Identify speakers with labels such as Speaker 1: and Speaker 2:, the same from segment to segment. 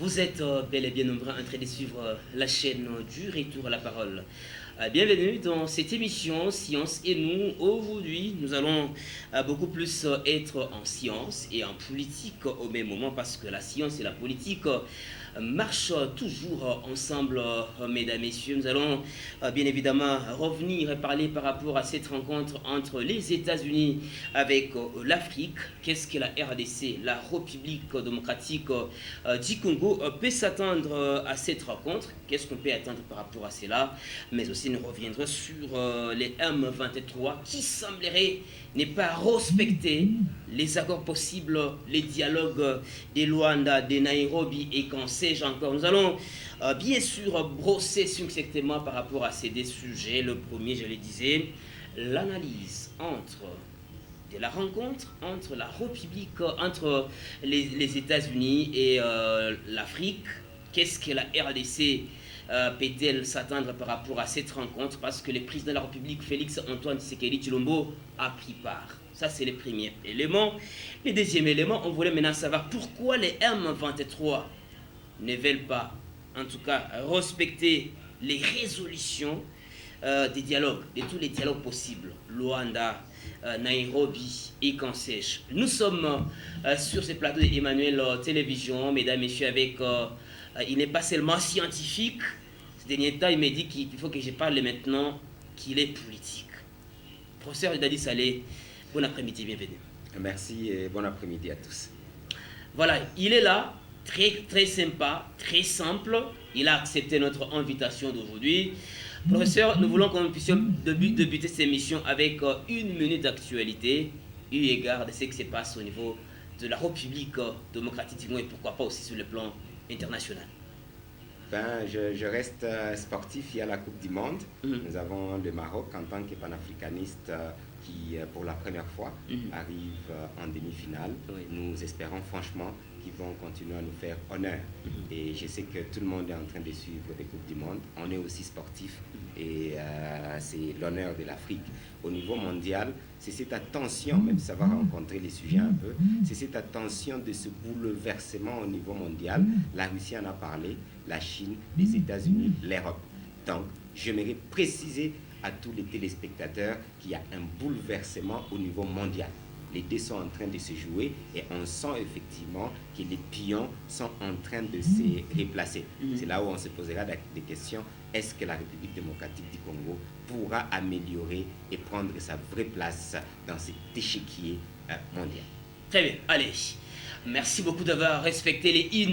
Speaker 1: Vous êtes bel et bien nombreux en train de suivre la chaîne du Retour à la parole. Bienvenue dans cette émission Science et nous. Aujourd'hui, nous allons beaucoup plus être en science et en politique au même moment parce que la science et la politique marchent toujours ensemble, mesdames, messieurs. Nous allons bien évidemment revenir et parler par rapport à cette rencontre entre les États-Unis avec l'Afrique. Qu'est-ce que la RDC, la République démocratique du Congo, peut s'attendre à cette rencontre? Qu'est-ce qu'on peut attendre par rapport à cela? Mais aussi nous reviendrons sur les M23 qui sembleraient ne pas respecter les accords possibles, les dialogues de Luanda, de Nairobi et qu'en sais-je encore. Nous allons bien sûr brosser succinctement par rapport à ces deux sujets. Le premier, je le disais, l'analyse de la rencontre entre la République, entre les États-Unis et l'Afrique. Qu'est-ce que la RDC peut-elle s'attendre par rapport à cette rencontre? Parce que le président de la République, Félix Antoine Tshisekedi Tshilombo, a pris part. Ça, c'est le premier élément. Le deuxième élément, on voulait maintenant savoir pourquoi les M23 ne veulent pas, en tout cas, respecter les résolutions des dialogues, de tous les dialogues possibles. Luanda, Nairobi et qu'en sais-je. Nous sommes sur ce plateau d'Emmanuel Télévision, mesdames, messieurs, avec... il n'est pas seulement scientifique. Ce dernier temps, il m'a dit qu'il faut que je parle maintenant qu'il est politique. Professeur Dadi Saleh, bon après-midi, bienvenue.
Speaker 2: Merci et bon après-midi à tous.
Speaker 1: Voilà, il est là, très sympa, très simple. Il a accepté notre invitation d'aujourd'hui. Professeur, nous voulons que nous puissions débuter cette émission avec une minute d'actualité, eu égard de ce qui se passe au niveau de la République démocratique du Congo et pourquoi pas aussi sur le plan international.
Speaker 2: Je reste sportif. Il y a la Coupe du Monde. Nous avons le Maroc en tant que panafricaniste qui, pour la première fois, arrive en demi-finale.
Speaker 1: Oui.
Speaker 2: Nous espérons franchement qu'ils vont continuer à nous faire honneur. Et je sais que tout le monde est en train de suivre les Coupes du Monde. On est aussi sportif et c'est l'honneur de l'Afrique. Au niveau mondial, c'est cette attention, même si ça va rencontrer les sujets un peu, c'est cette attention de ce bouleversement au niveau mondial. La Russie en a parlé, la Chine, les États-Unis, l'Europe. Donc, j'aimerais préciser à tous les téléspectateurs qu'il y a un bouleversement au niveau mondial. Les dés sont en train de se jouer et on sent effectivement que les pions sont en train de se replacer. C'est là où on se posera des questions. Est-ce que la République démocratique du Congo pourra améliorer et prendre sa vraie place dans cet échiquier mondial?
Speaker 1: Très bien, allez. Merci beaucoup d'avoir respecté les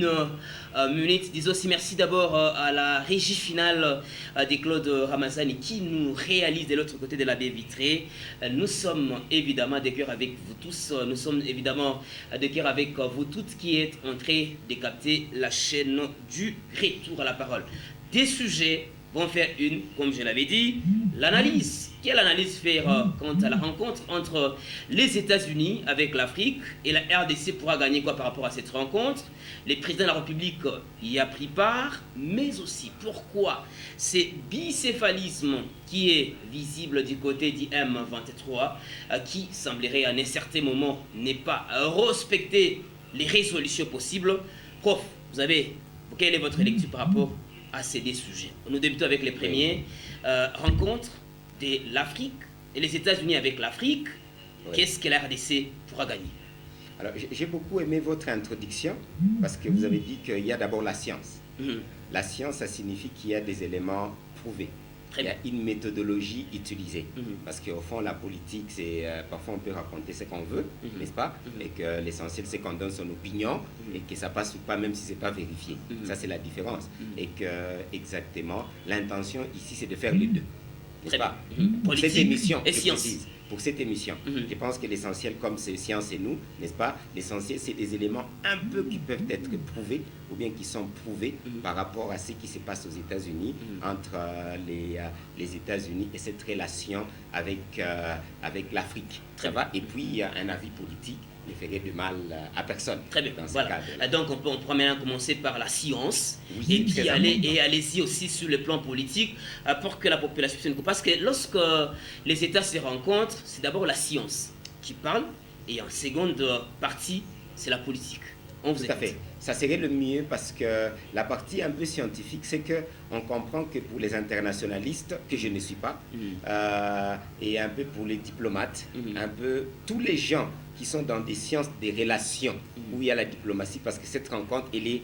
Speaker 1: minutes. Disons aussi merci d'abord à la régie finale de Claude Ramazani qui nous réalise de l'autre côté de la baie vitrée. Nous sommes évidemment de cœur avec vous tous. Nous sommes évidemment de cœur avec vous toutes qui êtes en train de capter la chaîne du Retour à la parole. Des sujets vont faire une, comme je l'avais dit, l'analyse. Quelle analyse faire quant à la rencontre entre les États-Unis avec l'Afrique et la RDC pourra gagner quoi par rapport à cette rencontre? Le président de la République y a pris part, mais aussi pourquoi ce bicéphalisme qui est visible du côté du M23 qui semblerait à un certain moment ne pas respecter les résolutions possibles. Prof, quelle est votre lecture par rapport à ces deux sujets? Nous débutons avec les premiers. Rencontre de l'Afrique et les États-Unis avec l'Afrique. Oui. Qu'est-ce que la RDC pourra gagner?
Speaker 2: Alors, j'ai beaucoup aimé votre introduction parce que vous avez dit qu'il y a d'abord la science. La science, ça signifie qu'il y a des éléments prouvés. Il y a une méthodologie utilisée. Parce qu'au fond, la politique, c'est parfois on peut raconter ce qu'on veut, n'est-ce pas? Et que l'essentiel, c'est qu'on donne son opinion et que ça passe ou pas, même si ce n'est pas vérifié. Ça, c'est la différence. Et que, exactement, l'intention ici, c'est de faire les deux. N'est-ce pas? Pour cette émission,
Speaker 1: et science.
Speaker 2: Pour cette émission, je pense que l'essentiel, comme c'est science et nous, n'est-ce pas? L'essentiel, c'est des éléments un peu qui peuvent être prouvés ou bien qui sont prouvés par rapport à ce qui se passe aux États-Unis, entre les États-Unis et cette relation avec l'Afrique. Ça va? Et puis, il y a un avis politique ne ferait de mal à personne.
Speaker 1: Très bien, voilà. Donc on pourra maintenant commencer par la science,
Speaker 2: oui,
Speaker 1: et puis allez-y aussi sur le plan politique pour que la population puisse... Parce que lorsque les États se rencontrent, c'est d'abord la science qui parle, et en seconde partie, c'est la politique. On vous
Speaker 2: Tout à fait. Ça serait le mieux parce que la partie un peu scientifique, c'est qu'on comprend que pour les internationalistes, que je ne suis pas, et un peu pour les diplomates, un peu tous les gens qui sont dans des sciences des relations où il y a la diplomatie, parce que cette rencontre, elle est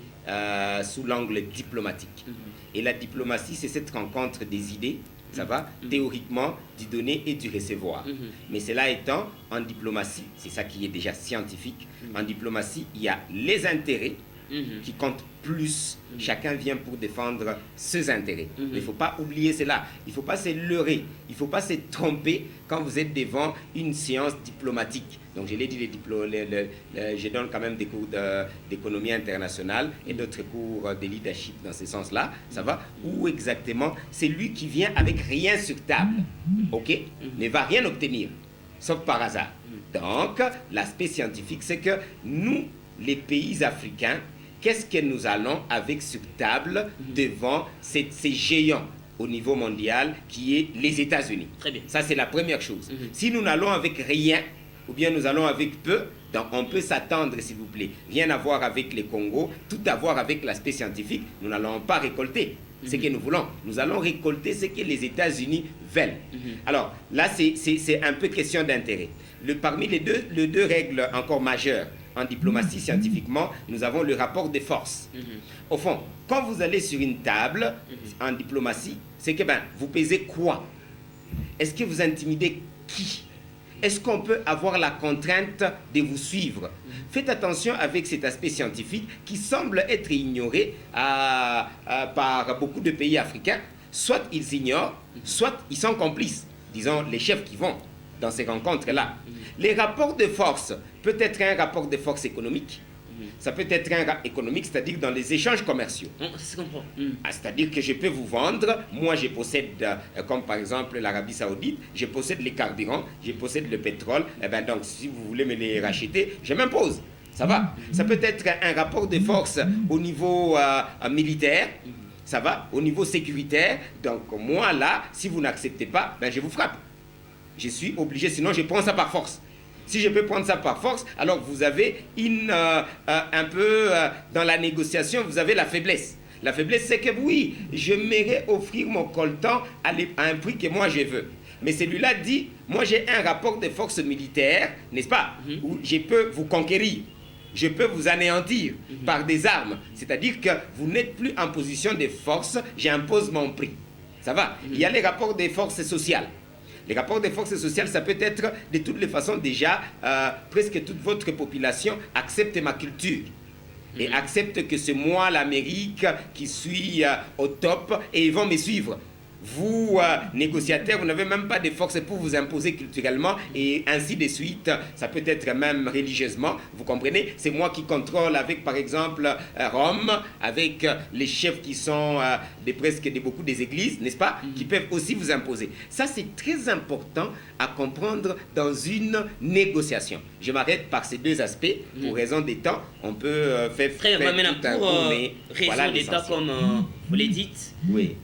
Speaker 2: sous l'angle diplomatique. Et la diplomatie, c'est cette rencontre des idées, ça va, théoriquement, du donner et du recevoir. Mais cela étant, en diplomatie, c'est ça qui est déjà scientifique, en diplomatie, il y a les intérêts qui comptent plus. Chacun vient pour défendre ses intérêts. Mais il ne faut pas oublier cela. Il ne faut pas se leurrer. Il ne faut pas se tromper quand vous êtes devant une séance diplomatique. Donc, je l'ai dit, je donne quand même des cours d'économie internationale et d'autres cours de leadership dans ce sens-là. Ça va? Où exactement, c'est lui qui vient avec rien sur table. OK? Ne va rien obtenir, sauf par hasard. Donc, l'aspect scientifique, c'est que nous, les pays africains, qu'est-ce que nous allons avec sur table devant ces géants au niveau mondial qui est les États-Unis?
Speaker 1: Très bien.
Speaker 2: Ça, c'est la première chose. Si nous n'allons avec rien, ou bien nous allons avec peu, donc on peut s'attendre, s'il vous plaît, rien à voir avec les Congos, tout à voir avec l'aspect scientifique, nous n'allons pas récolter ce que nous voulons. Nous allons récolter ce que les États-Unis veulent. Alors, là, c'est un peu question d'intérêt. Parmi les deux règles encore majeures, en diplomatie, scientifiquement, nous avons le rapport de force. Au fond, quand vous allez sur une table, en diplomatie, c'est que vous pesez quoi? Est-ce que vous intimidez qui? Est-ce qu'on peut avoir la contrainte de vous suivre? Faites attention avec cet aspect scientifique qui semble être ignoré par beaucoup de pays africains. Soit ils ignorent, soit ils sont complices, disons les chefs qui vont dans ces rencontres-là. Les rapports de force peut être un rapport de force économique. Ça peut être un rapport économique, c'est-à-dire dans les échanges commerciaux.
Speaker 1: Ça comprend.
Speaker 2: C'est-à-dire que je peux vous vendre, moi je possède, comme par exemple l'Arabie Saoudite, je possède les carburants, je possède le pétrole, et donc si vous voulez me les racheter, je m'impose. Ça va? Ça peut être un rapport de force au niveau militaire, ça va? Au niveau sécuritaire, donc moi là, si vous n'acceptez pas, je vous frappe. Je suis obligé, sinon je prends ça par force. Si je peux prendre ça par force, alors vous avez un peu dans la négociation, vous avez la faiblesse. La faiblesse, c'est que oui, je m'aimerais offrir mon coltan à un prix que moi je veux. Mais celui-là dit, moi j'ai un rapport de force militaire, n'est-ce pas, où je peux vous conquérir. Je peux vous anéantir par des armes. C'est-à-dire que vous n'êtes plus en position de force, j'impose mon prix. Ça va? Il y a les rapports de force sociales. Les rapports de force sociale, ça peut être de toutes les façons déjà, presque toute votre population accepte ma culture et accepte que c'est moi, l'Amérique, qui suis au top et ils vont me suivre. Vous, négociateurs, vous n'avez même pas de force pour vous imposer culturellement et ainsi de suite. Ça peut être même religieusement, vous comprenez? C'est moi qui contrôle avec, par exemple, Rome, avec les chefs qui sont de beaucoup des églises, n'est-ce pas? Qui peuvent aussi vous imposer. Ça, c'est très important à comprendre dans une négociation. Je m'arrête par ces deux aspects. Pour raison des temps, on peut faire
Speaker 1: maintenant,
Speaker 2: tout un
Speaker 1: pour
Speaker 2: cours, mais
Speaker 1: raison
Speaker 2: voilà
Speaker 1: des temps, comme vous l'avez dit,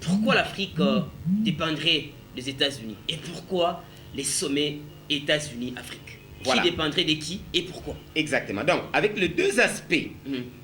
Speaker 1: pourquoi l'Afrique dépendrait des États-Unis? Et pourquoi les sommets États-Unis-Afrique? Qui dépendrait de qui et pourquoi?
Speaker 2: Exactement. Donc, avec les deux aspects,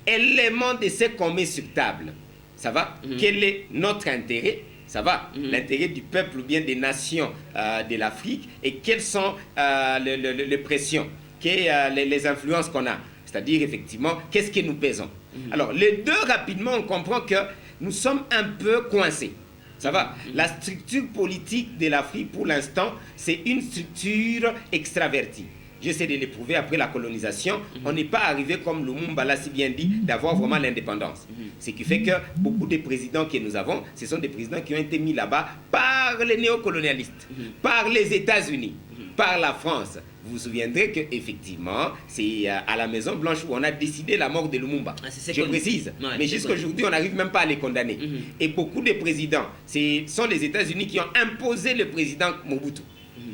Speaker 2: éléments de ce qu'on met sur table, ça va? Quel est notre intérêt? Ça va? L'intérêt du peuple ou bien des nations de l'Afrique et quelles sont les pressions, les influences qu'on a. C'est-à-dire, effectivement, qu'est-ce que nous pesons? Alors, les deux, rapidement, on comprend que nous sommes un peu coincés. Ça va? La structure politique de l'Afrique, pour l'instant, c'est une structure extravertie. J'essaie de l'éprouver après la colonisation. On n'est pas arrivé, comme Lumumba l'a si bien dit, d'avoir vraiment l'indépendance. Ce qui fait que beaucoup de présidents que nous avons, ce sont des présidents qui ont été mis là-bas par les néocolonialistes, par les États-Unis, par la France. Vous vous souviendrez qu'effectivement, c'est à la Maison Blanche où on a décidé la mort de Lumumba. Je précise. Mais jusqu'à aujourd'hui, on n'arrive même pas à les condamner. Et beaucoup de présidents, ce sont les États-Unis qui ont imposé le président Mobutu.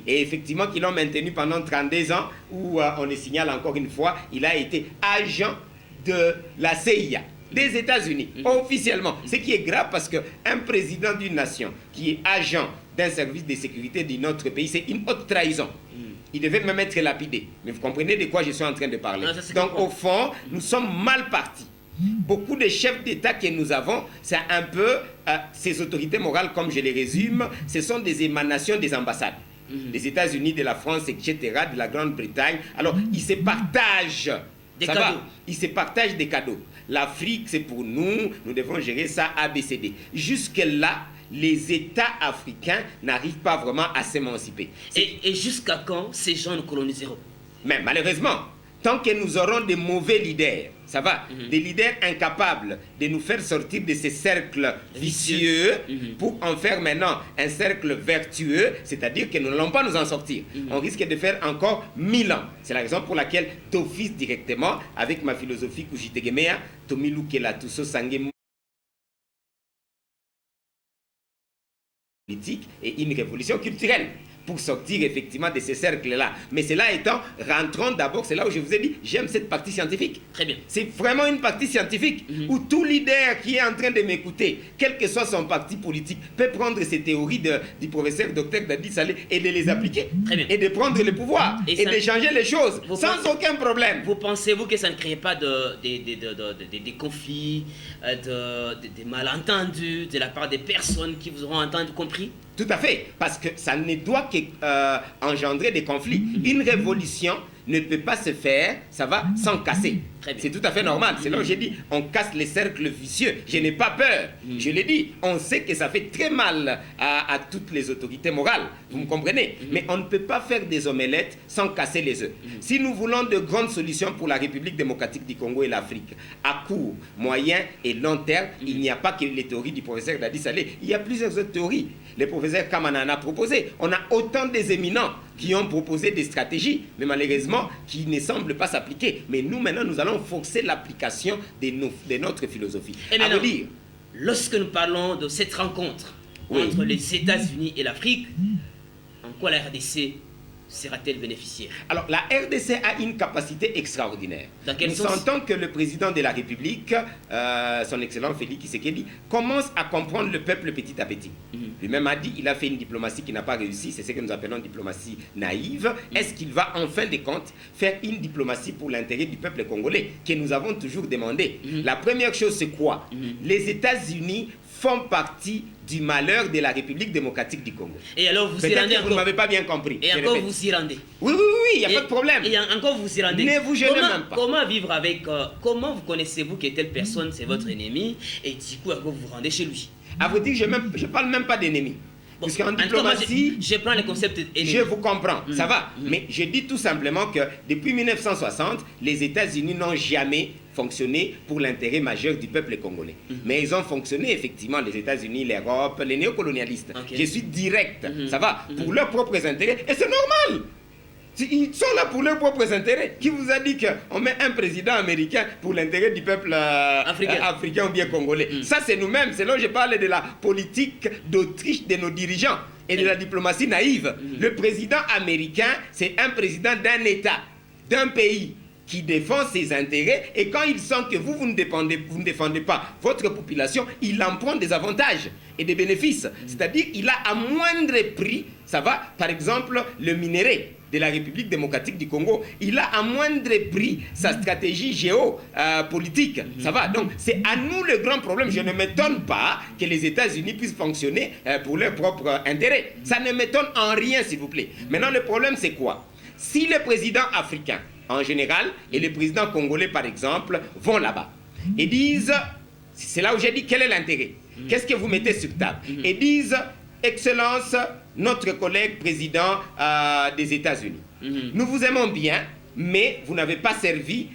Speaker 2: Et effectivement, qui l'ont maintenu pendant 32 ans, où on le signale encore une fois, il a été agent de la CIA des États-Unis, officiellement. Ce qui est grave parce qu'un président d'une nation qui est agent d'un service de sécurité d'un autre pays, c'est une haute trahison. il devait même être lapidé. Mais vous comprenez de quoi je suis en train de parler. Donc au fond, nous sommes mal partis. Beaucoup de chefs d'État que nous avons, c'est un peu ces autorités morales, comme je les résume, ce sont des émanations des ambassades. Des États-Unis, de la France, etc., de la Grande-Bretagne. Alors, ils se partagent des cadeaux. Ils se partagent des cadeaux. L'Afrique, c'est pour nous, nous devons gérer ça ABCD. Jusque-là, les États africains n'arrivent pas vraiment à s'émanciper.
Speaker 1: Et jusqu'à quand ces gens nous coloniseront?
Speaker 2: Mais malheureusement, tant que nous aurons des mauvais leaders, ça va, des leaders incapables de nous faire sortir de ces cercles vicieux pour en faire maintenant un cercle vertueux, c'est-à-dire que nous n'allons pas nous en sortir. On risque de faire encore 1000 ans. C'est la raison pour laquelle, d'office directement, avec ma philosophie Kujitegemea, Tomilu Kelatuso Sangemu, politique et une révolution culturelle pour sortir effectivement de ces cercles-là. Mais cela étant, rentrons d'abord, c'est là où je vous ai dit, j'aime cette partie scientifique.
Speaker 1: Très bien.
Speaker 2: C'est vraiment une partie scientifique où tout leader qui est en train de m'écouter, quel que soit son parti politique, peut prendre ces théories du professeur Dr Dadi Saleh et de les appliquer.
Speaker 1: Très bien.
Speaker 2: Et de prendre le pouvoir et de changer les choses sans aucun problème.
Speaker 1: Vous pensez-vous que ça ne crée pas des conflits, des malentendus de la part des personnes qui vous auront entendu, compris?
Speaker 2: Tout à fait, parce que ça ne doit qu'engendrer des conflits. Une révolution ne peut pas se faire, ça va, sans casser. C'est tout à fait normal. C'est là où j'ai dit, on casse les cercles vicieux. Je n'ai pas peur. Je l'ai dit, on sait que ça fait très mal à toutes les autorités morales. Vous me comprenez? Mais on ne peut pas faire des omelettes sans casser les œufs. Si nous voulons de grandes solutions pour la République démocratique du Congo et l'Afrique, à court, moyen et long terme, il n'y a pas que les théories du professeur Dadi Saleh. Il y a plusieurs autres théories. Le professeur Kamana en a proposé. On a autant des éminents qui ont proposé des stratégies, mais malheureusement, qui ne semblent pas s'appliquer. Mais nous, maintenant, nous allons forcer l'application de notre philosophie.
Speaker 1: Et maintenant, lorsque nous parlons de cette rencontre entre les États-Unis et l'Afrique, en quoi la RDC sera-t-elle bénéficiaire? Alors, la RDC a une capacité extraordinaire. Dans quel sens?
Speaker 2: Nous sentons que le président de la République, son excellent Félix Tshisekedi, commence à comprendre le peuple petit à petit. Lui-même a dit, il a fait une diplomatie qui n'a pas réussi, c'est ce que nous appelons diplomatie naïve. Est-ce qu'il va, en fin de compte, faire une diplomatie pour l'intérêt du peuple congolais, que nous avons toujours demandé? La première chose, c'est quoi? Les États-Unis font partie du malheur de la République démocratique du Congo.
Speaker 1: Et alors vous y rendez encore?
Speaker 2: Vous ne m'avez pas bien compris.
Speaker 1: Et encore vous y rendez?
Speaker 2: Oui, il n'y a pas de problème.
Speaker 1: Et encore vous y rendez?
Speaker 2: Ne vous gênez même pas.
Speaker 1: Comment vivre avec... comment vous connaissez-vous que telle personne c'est votre ennemi et du coup vous vous rendez chez lui?
Speaker 2: À vous dire, je ne parle même pas d'ennemi.
Speaker 1: Bon,
Speaker 2: parce qu'en diplomatie,
Speaker 1: je prends le concept ennemi.
Speaker 2: Je vous comprends, ça va. Mais je dis tout simplement que depuis 1960, les États-Unis n'ont jamais fonctionné pour l'intérêt majeur du peuple congolais. Mais ils ont fonctionné effectivement, les États-Unis, l'Europe, les néocolonialistes. Je suis direct, ça va, pour leurs propres intérêts. Et c'est normal. Ils sont là pour leurs propres intérêts. Qui vous a dit qu'on met un président américain pour l'intérêt du peuple africain ou bien congolais? Ça, c'est nous-mêmes. C'est là où je parle de la politique d'Autriche de nos dirigeants et de la diplomatie naïve. Le président américain, c'est un président d'un État, d'un pays qui défend ses intérêts, et quand il sent que vous ne défendez pas votre population, il en prend des avantages et des bénéfices. C'est-à-dire qu'il a à moindre prix, ça va, par exemple, le minerai de la République démocratique du Congo, il a à moindre prix sa stratégie géopolitique. Ça va, donc c'est à nous le grand problème. Je ne m'étonne pas que les États-Unis puissent fonctionner pour leurs propres intérêts. Ça ne m'étonne en rien, s'il vous plaît. Maintenant, le problème, c'est quoi? Si les présidents africains, en général, et les présidents congolais, par exemple, vont là-bas et disent, c'est là où j'ai dit, quel est l'intérêt? Qu'est-ce que vous mettez sur table? Et disent, Excellence, notre collègue président des États-Unis, nous vous aimons bien, mais vous n'avez pas servi,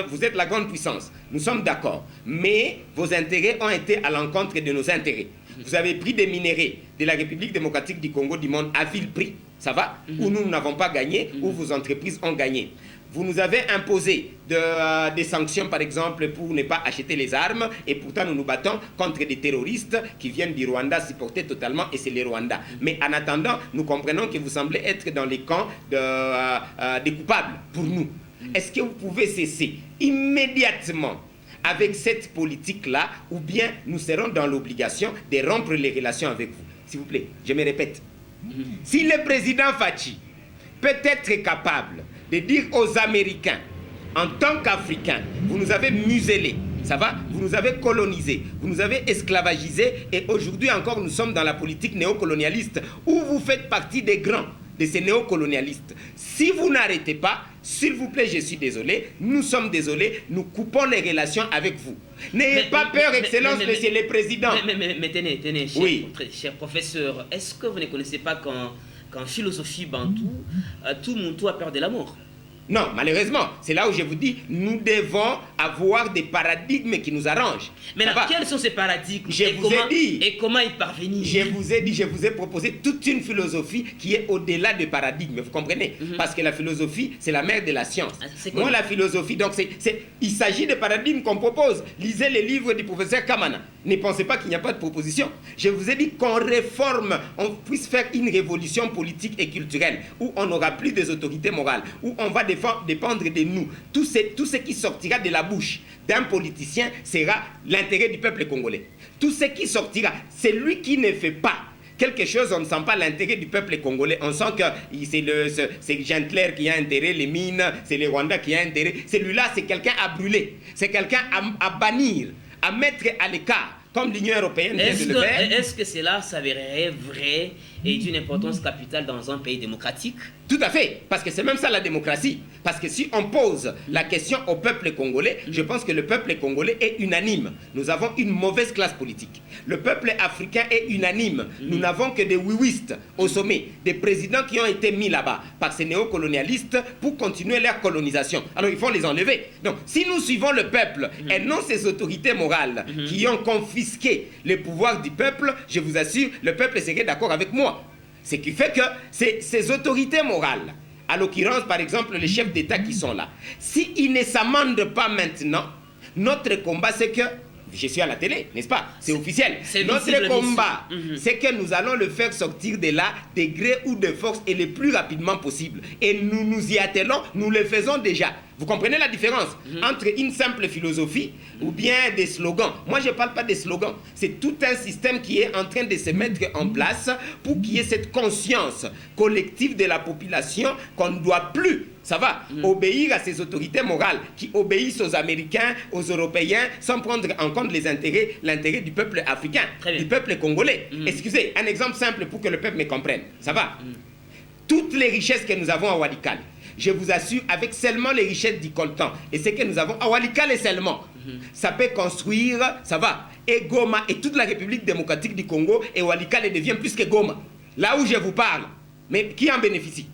Speaker 2: vous êtes la grande puissance, nous sommes d'accord, mais vos intérêts ont été à l'encontre de nos intérêts. Vous avez pris des minéraux de la République démocratique du Congo du monde à vil prix, ça va, où nous n'avons pas gagné, où vos entreprises ont gagné. Vous nous avez imposé des sanctions, par exemple, pour ne pas acheter les armes, et pourtant nous nous battons contre des terroristes qui viennent du Rwanda, supportés totalement, et c'est les Rwandais. Mais en attendant, nous comprenons que vous semblez être dans les camps des coupables pour nous. Est-ce que vous pouvez cesser immédiatement avec cette politique-là, ou bien nous serons dans l'obligation de rompre les relations avec vous? S'il vous plaît, je me répète. Si le président Fachi peut être capable de dire aux Américains, en tant qu'Africains, vous nous avez muselés, ça va? Vous nous avez colonisés, vous nous avez esclavagisés, et aujourd'hui encore nous sommes dans la politique néocolonialiste où vous faites partie des grands de ces néocolonialistes. Si vous n'arrêtez pas, s'il vous plaît, je suis désolé, nous sommes désolés, nous coupons les relations avec vous. N'ayez pas peur, Excellence, Monsieur le Président.
Speaker 1: Mais tenez, cher professeur, est-ce que vous ne connaissez pas qu'en philosophie bantou, tout Muntu a peur de la mort?
Speaker 2: Non, malheureusement, c'est là où je vous dis, nous devons avoir des paradigmes qui nous arrangent.
Speaker 1: Mais quels sont ces paradigmes? Et comment y parvenir?
Speaker 2: Je vous ai dit, je vous ai proposé toute une philosophie qui est au-delà des paradigmes, vous comprenez? Parce que la philosophie, c'est la mère de la science. Moi, la philosophie, donc il s'agit de paradigmes qu'on propose. Lisez les livres du professeur Kamana. Ne pensez pas qu'il n'y a pas de proposition. Je vous ai dit qu'on réforme, on puisse faire une révolution politique et culturelle, où on n'aura plus des autorités morales, où on va dépendre de nous. Tout ce qui sortira de la bouche d'un politicien sera l'intérêt du peuple congolais. Tout ce qui sortira, c'est lui qui ne fait pas quelque chose, on ne sent pas l'intérêt du peuple congolais. On sent que c'est Gentler qui a intérêt, les mines, c'est les Rwandais qui a intérêt. Celui-là, c'est quelqu'un à brûler, c'est quelqu'un à bannir, à mettre à l'écart, comme l'Union européenne vient de le faire.
Speaker 1: Est-ce que cela s'avérerait vrai et d'une importance capitale dans un pays démocratique?
Speaker 2: Tout à fait, parce que c'est même ça la démocratie. Parce que si on pose la question au peuple congolais, je pense que le peuple congolais est unanime. Nous avons une mauvaise classe politique. Le peuple africain est unanime. Nous n'avons que des wiwistes au sommet, des présidents qui ont été mis là-bas par ces néocolonialistes pour continuer leur colonisation. Alors il faut les enlever. Donc si nous suivons le peuple et non ces autorités morales qui ont confisqué les pouvoirs du peuple, je vous assure, le peuple serait d'accord avec moi. Ce qui fait que ces autorités morales, à l'occurrence par exemple les chefs d'État qui sont là, s'ils ne s'amendent pas maintenant, notre combat c'est que, je suis à la télé, n'est-ce pas? C'est officiel. Notre combat, c'est que nous allons le faire sortir de là, de gré ou de force, et le plus rapidement possible. Et nous nous y attelons, nous le faisons déjà. Vous comprenez la différence entre une simple philosophie ou bien des slogans? Moi, je ne parle pas des slogans. C'est tout un système qui est en train de se mettre en place pour qu'il y ait cette conscience collective de la population qu'on ne doit plus, ça va, obéir à ces autorités morales qui obéissent aux Américains, aux Européens, sans prendre en compte l'intérêt du peuple africain, du peuple congolais. Excusez, un exemple simple pour que le peuple me comprenne. Ça va? Toutes les richesses que nous avons à Walikale, je vous assure, avec seulement les richesses du coltan et ce que nous avons à Walikale seulement, ça peut construire, ça va, et Goma et toute la République démocratique du Congo, et Walikale devient plus que Goma. Là où je vous parle, mais qui en bénéficie?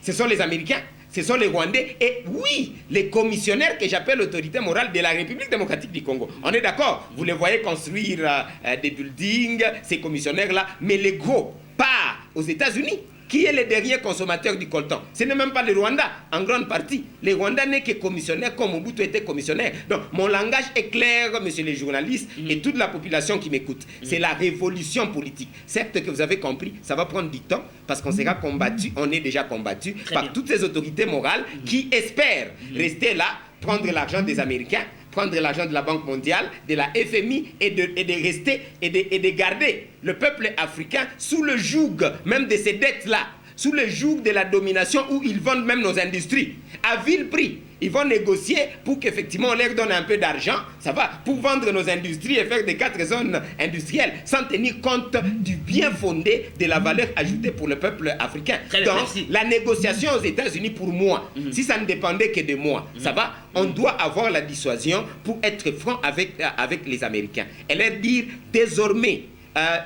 Speaker 2: Ce sont les Américains, ce sont les Rwandais, et oui, les commissionnaires que j'appelle l'autorité morale de la République démocratique du Congo. On est d'accord, vous les voyez construire des buildings, ces commissionnaires-là, mais les gros partent aux États-Unis. Qui est le dernier consommateur du coltan? Ce n'est même pas le Rwanda, en grande partie. Le Rwanda n'est que commissionnaire comme Mobutu était commissionnaire. Donc, mon langage est clair, monsieur les journalistes, et toute la population qui m'écoute. C'est la révolution politique. Certes que vous avez compris, ça va prendre du temps, parce qu'on sera combattu, on est déjà combattu par toutes ces autorités morales qui espèrent rester là, prendre l'argent des Américains, prendre l'argent de la Banque mondiale, de la FMI, et de rester et de garder le peuple africain sous le joug même de ces dettes-là, sous le joug de la domination où ils vendent même nos industries à vil prix. Ils vont négocier pour qu'effectivement on leur donne un peu d'argent, ça va, pour vendre nos industries et faire des 4 zones industrielles sans tenir compte du bien fondé de la valeur ajoutée pour le peuple africain. Donc la négociation aux États-Unis, pour moi, si ça ne dépendait que de moi, ça va, on doit avoir la dissuasion pour être franc avec les Américains et leur dire désormais,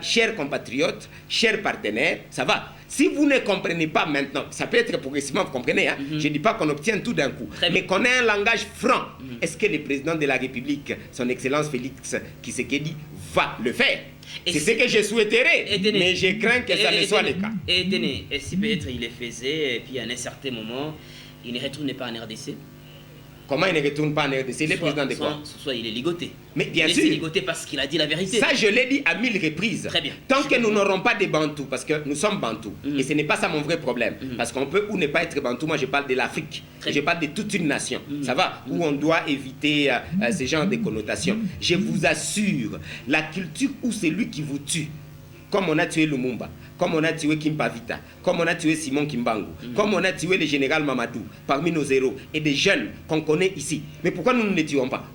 Speaker 2: chers compatriotes, chers partenaires, ça va. Si vous ne comprenez pas maintenant, ça peut être progressivement, vous comprenez, hein? Je ne dis pas qu'on obtient tout d'un coup, mais qu'on ait un langage franc. Est-ce que le président de la République, son Excellence Félix Tshisekedi, va le faire? C'est ce que je souhaiterais, mais je crains que ça ne soit le cas.
Speaker 1: Et si peut-être il le faisait, et puis à un certain moment, il ne retourne pas en RDC?
Speaker 2: Comment il ne retourne pas en RDC? Il est président de quoi?
Speaker 1: Soit il est ligoté.
Speaker 2: Mais bien sûr.
Speaker 1: Il est ligoté parce qu'il a dit la vérité.
Speaker 2: Ça, je l'ai dit à 1000 reprises.
Speaker 1: Très bien.
Speaker 2: Tant que nous n'aurons pas de Bantous, parce que nous sommes Bantous, et ce n'est pas ça mon vrai problème, parce qu'on peut ou ne pas être Bantou. Moi, je parle de l'Afrique. Je parle de toute une nation. Ça va? Où on doit éviter ce genre de connotations. Je vous assure, la culture où c'est lui qui vous tue, comme on a tué Lumumba, comme on a tué Kimpavita, comme on a tué Simon Kimbangu, comme on a tué le général Mamadou, parmi nos héros, et des jeunes qu'on connaît ici. Mais pourquoi nous ne les tuons pas?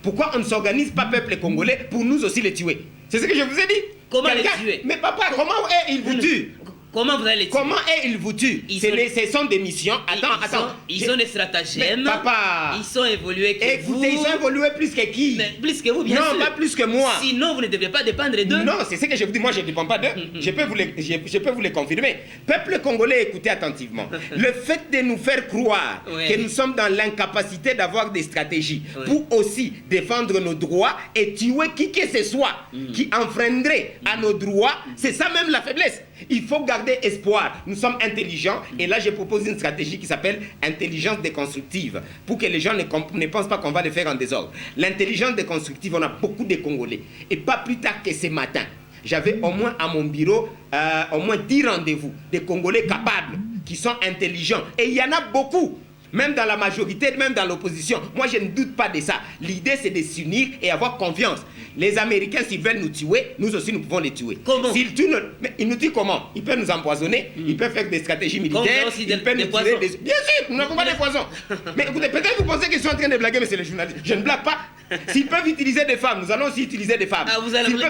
Speaker 2: Pourquoi on ne s'organise pas, peuple congolais, pour nous aussi les tuer? C'est ce que je vous ai dit.
Speaker 1: Comment les tuer?
Speaker 2: Mais papa, comment ils vous tuent?
Speaker 1: Comment vous allez les tuer?
Speaker 2: Comment ils vous tuent? Ce sont des missions. Attends.
Speaker 1: Ils ont des stratagèmes.
Speaker 2: Papa,
Speaker 1: ils sont évolués que vous.
Speaker 2: Écoutez, ils sont évolués plus que qui?
Speaker 1: Mais plus que vous, bien sûr.
Speaker 2: Non, pas plus que moi.
Speaker 1: Sinon, vous ne devez pas dépendre d'eux.
Speaker 2: Non, c'est ce que je vous dis. Moi, je ne dépends pas d'eux. Je peux vous les confirmer. Peuple congolais, écoutez attentivement. Le fait de nous faire croire que nous sommes dans l'incapacité d'avoir des stratégies pour aussi défendre nos droits et tuer qui que ce soit qui enfreindrait à nos droits, c'est ça même la faiblesse. Il faut garder espoir. Nous sommes intelligents et là je propose une stratégie qui s'appelle intelligence déconstructive pour que les gens ne pensent pas qu'on va le faire en désordre. L'intelligence déconstructive, on a beaucoup de Congolais. Et pas plus tard que ce matin, j'avais au moins à mon bureau au moins 10 rendez-vous de Congolais capables, qui sont intelligents. Et il y en a beaucoup. Même dans la majorité, même dans l'opposition. Moi, je ne doute pas de ça. L'idée, c'est de s'unir et avoir confiance. Les Américains, s'ils veulent nous tuer, nous aussi, nous pouvons les tuer.
Speaker 1: Comment?
Speaker 2: S'ils tuent, mais ils nous tuent comment? Ils peuvent nous empoisonner, ils peuvent faire des stratégies militaires, ils peuvent nous tirer des... Bien sûr, nous n'avons pas des poisons. Mais écoutez, peut-être vous pensez qu'ils sont en train de blaguer, mais c'est les journalistes. Je ne blague pas. S'ils peuvent utiliser des femmes, nous allons aussi utiliser des femmes.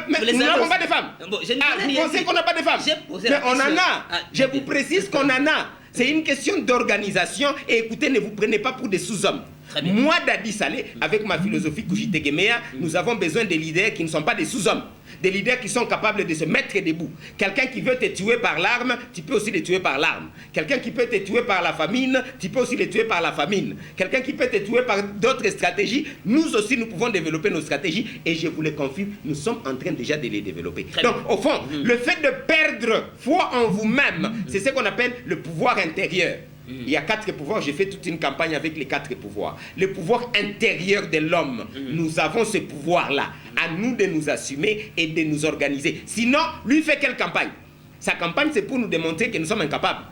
Speaker 2: Mais nous n'avons pas de femmes. Bon, vous pensez qu'on n'a pas de femmes? Mais on en a. Je vous précise qu'on en a. C'est une question d'organisation et écoutez, ne vous prenez pas pour des sous-hommes. Moi, Dadi Saleh, avec ma philosophie Kujitegemea, nous avons besoin de leaders qui ne sont pas des sous-hommes. Des leaders qui sont capables de se mettre debout. Quelqu'un qui veut te tuer par l'arme, tu peux aussi le tuer par l'arme. Quelqu'un qui peut te tuer par la famine, tu peux aussi le tuer par la famine. Quelqu'un qui peut te tuer par d'autres stratégies, nous aussi nous pouvons développer nos stratégies et je vous le confirme, nous sommes en train déjà de les développer. Donc au fond, le fait de perdre foi en vous-même, c'est ce qu'on appelle le pouvoir intérieur. Il y a 4 pouvoirs, j'ai fait toute une campagne avec les 4 pouvoirs. Le pouvoir intérieur de l'homme, nous avons ce pouvoir-là. À nous de nous assumer et de nous organiser. Sinon, lui fait quelle campagne? Sa campagne, c'est pour nous démontrer que nous sommes incapables.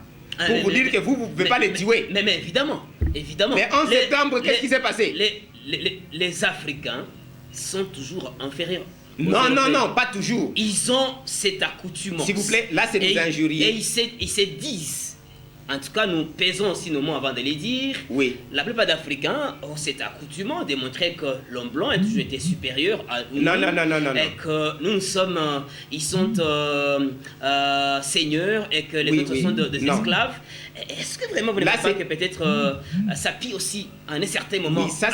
Speaker 2: Pour vous dire que vous ne pouvez pas les tuer.
Speaker 1: Mais évidemment, évidemment.
Speaker 2: Mais en septembre, qu'est-ce qui s'est passé?
Speaker 1: Les Africains sont toujours inférieurs.
Speaker 2: Non, pas toujours.
Speaker 1: Ils ont cette accoutumance.
Speaker 2: S'il vous plaît, là, c'est nous injurier.
Speaker 1: Et ils se disent... En tout cas, nous pesons aussi nos mots avant de les dire.
Speaker 2: Oui.
Speaker 1: La plupart d'Africains ont cet accoutumement de montrer que l'homme blanc a toujours été supérieur à nous.
Speaker 2: Non.
Speaker 1: Et que nous sommes, ils sont seigneurs et que les autres sont des esclaves. Est-ce que vraiment vous ne pensez pas que peut-être ça pille aussi à un certain moment?
Speaker 2: Oui, ça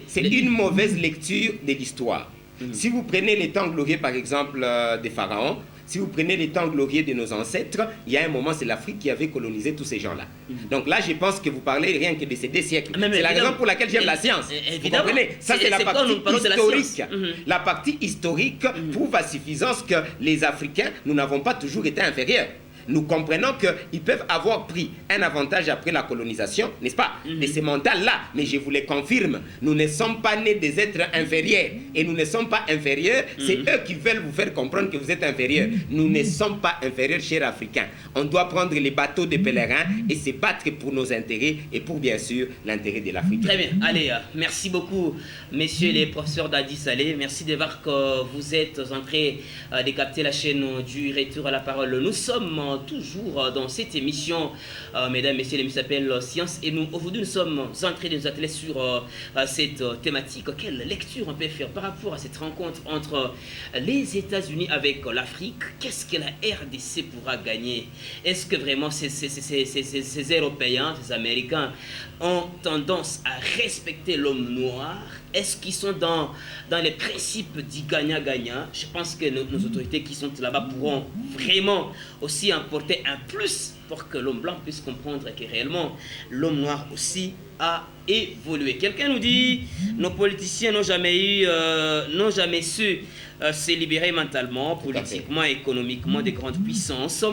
Speaker 2: c'est une mauvaise lecture de l'histoire. Si vous prenez les temps glorieux, par exemple, des pharaons, si vous prenez les temps glorieux de nos ancêtres, il y a un moment, c'est l'Afrique qui avait colonisé tous ces gens-là. Donc là, je pense que vous parlez rien que de ces 2 siècles. C'est la raison pour laquelle j'aime la science. Vous comprenez? Ça, c'est la partie historique. La partie historique prouve à suffisance que les Africains, nous n'avons pas toujours été inférieurs. Nous comprenons qu'ils peuvent avoir pris un avantage après la colonisation, n'est-ce pas? Mais c'est mental là, mais je vous le confirme, nous ne sommes pas nés des êtres inférieurs. Et nous ne sommes pas inférieurs, c'est eux qui veulent vous faire comprendre que vous êtes inférieurs. Nous ne sommes pas inférieurs, chers Africains. On doit prendre les bateaux de pèlerins et se battre pour nos intérêts et pour bien sûr l'intérêt de l'Afrique.
Speaker 1: Très bien, allez, merci beaucoup messieurs les professeurs Dadi Saleh. Merci de voir que vous êtes en train de capter la chaîne du Retour à la Parole. Nous sommes toujours dans cette émission, mesdames, messieurs, l'émission s'appelle Science et nous. Aujourd'hui, nous sommes en train de nous atteler sur cette thématique. Quelle lecture on peut faire par rapport à cette rencontre entre les États-Unis avec l'Afrique? Qu'est-ce que la RDC pourra gagner? Est-ce que vraiment ces Européens, ces Américains ont tendance à respecter l'homme noir? Est-ce qu'ils sont dans les principes du gagnant-gagnant? Je pense que nos autorités qui sont là-bas pourront vraiment aussi apporter un plus pour que l'homme blanc puisse comprendre que réellement l'homme noir aussi a évolué. Quelqu'un nous dit, nos politiciens n'ont jamais su se libérer mentalement, politiquement, économiquement des grandes puissances.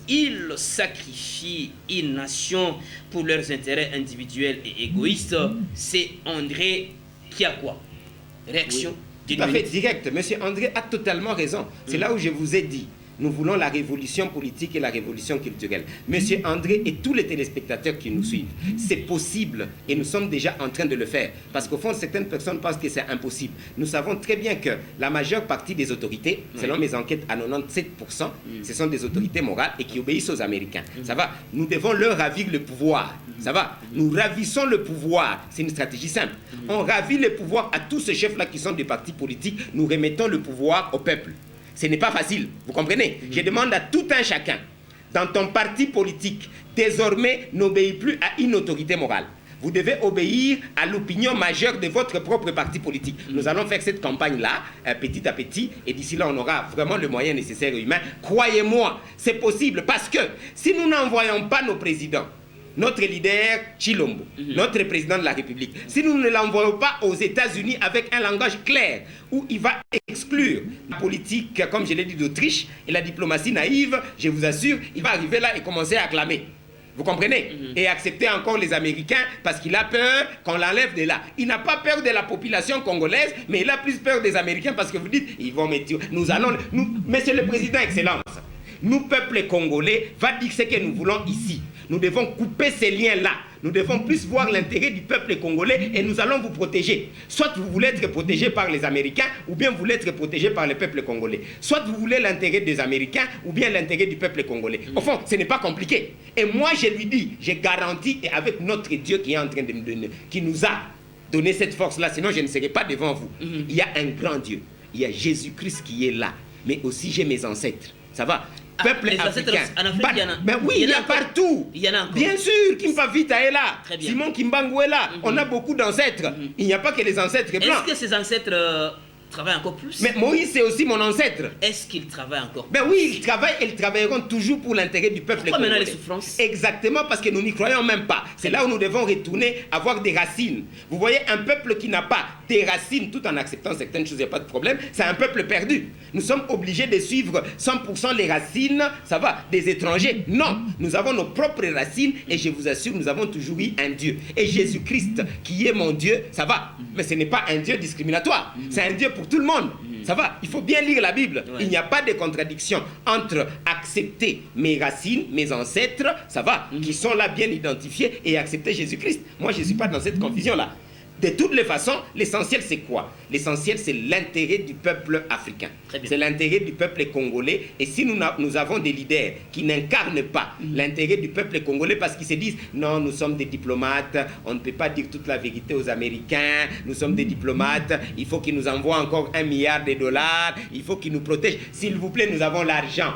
Speaker 1: Ils sacrifient une nation pour leurs intérêts individuels et égoïstes. C'est André qui a quoi? Réaction?
Speaker 2: Tout à fait direct. Monsieur André a totalement raison. C'est là où je vous ai dit. Nous voulons la révolution politique et la révolution culturelle. Monsieur André et tous les téléspectateurs qui nous suivent, c'est possible et nous sommes déjà en train de le faire. Parce qu'au fond, certaines personnes pensent que c'est impossible. Nous savons très bien que la majeure partie des autorités, selon mes enquêtes à 97%, ce sont des autorités morales et qui obéissent aux Américains. Ça va? Nous devons leur ravir le pouvoir. Ça va? Nous ravissons le pouvoir. C'est une stratégie simple. On ravit le pouvoir à tous ces chefs-là qui sont des partis politiques. Nous remettons le pouvoir au peuple. Ce n'est pas facile, vous comprenez? Je demande à tout un chacun, dans ton parti politique, désormais, n'obéis plus à une autorité morale. Vous devez obéir à l'opinion majeure de votre propre parti politique. Nous allons faire cette campagne-là, petit à petit, et d'ici là, on aura vraiment le moyen nécessaire et humain. Croyez-moi, c'est possible, parce que si nous n'envoyons pas nos présidents, notre leader Chilombo, notre président de la République, si nous ne l'envoyons pas aux États-Unis avec un langage clair, où il va exclure la politique, comme je l'ai dit, d'Autriche, et la diplomatie naïve, je vous assure, il va arriver là et commencer à acclamer. Vous comprenez? Et accepter encore les Américains parce qu'il a peur qu'on l'enlève de là. Il n'a pas peur de la population congolaise, mais il a plus peur des Américains parce que vous dites, ils vont mettre... Nous allons... Monsieur le Président, Excellence, nous, peuple congolais, va dire ce que nous voulons ici. Nous devons couper ces liens-là. Nous devons plus voir l'intérêt du peuple congolais et nous allons vous protéger. Soit vous voulez être protégé par les Américains ou bien vous voulez être protégé par le peuple congolais. Soit vous voulez l'intérêt des Américains ou bien l'intérêt du peuple congolais. Au fond, ce n'est pas compliqué. Et moi, je lui dis, j'ai garanti, et avec notre Dieu qui est en train de nous donner, qui nous a donné cette force-là, sinon je ne serai pas devant vous. Il y a un grand Dieu. Il y a Jésus-Christ qui est là. Mais aussi, j'ai mes ancêtres. Ça va? Peuple africain. En Afrique, il y en a. Mais oui, il y a partout. Il y en a encore. Bien sûr, Kimpa Vita est là. Simon Kimbangu est là. On a beaucoup d'ancêtres. Il n'y a pas que les ancêtres blancs.
Speaker 1: Est-ce que ces ancêtres travaillent encore plus?
Speaker 2: Mais Moïse, c'est aussi mon ancêtre.
Speaker 1: Est-ce qu'ils travaillent encore
Speaker 2: plus? Ben oui, ils travaillent et ils travailleront toujours pour l'intérêt du peuple.
Speaker 1: Pourquoi maintenant les souffrances?
Speaker 2: Exactement, parce que nous n'y croyons même pas. C'est là où nous devons retourner, avoir des racines. Vous voyez, un peuple qui n'a pas des racines, tout en acceptant certaines choses, il n'y a pas de problème, c'est un peuple perdu. Nous sommes obligés de suivre 100% les racines, ça va, des étrangers. Non, nous avons nos propres racines et je vous assure, nous avons toujours eu un Dieu. Et Jésus-Christ, qui est mon Dieu, ça va, mais ce n'est pas un Dieu discriminatoire. C'est un Dieu pour tout le monde. Ça va, il faut bien lire la Bible. Il n'y a pas de contradiction entre accepter mes racines, mes ancêtres, ça va, qui sont là bien identifiés, et accepter Jésus-Christ. Moi, je ne suis pas dans cette confusion-là. De toutes les façons, l'essentiel c'est quoi? L'essentiel c'est l'intérêt du peuple africain. C'est l'intérêt du peuple congolais. Et si nous avons des leaders qui n'incarnent pas l'intérêt du peuple congolais parce qu'ils se disent non, nous sommes des diplomates, on ne peut pas dire toute la vérité aux Américains, nous sommes des diplomates, il faut qu'ils nous envoient encore $1 milliard, il faut qu'ils nous protègent. S'il vous plaît, nous avons l'argent.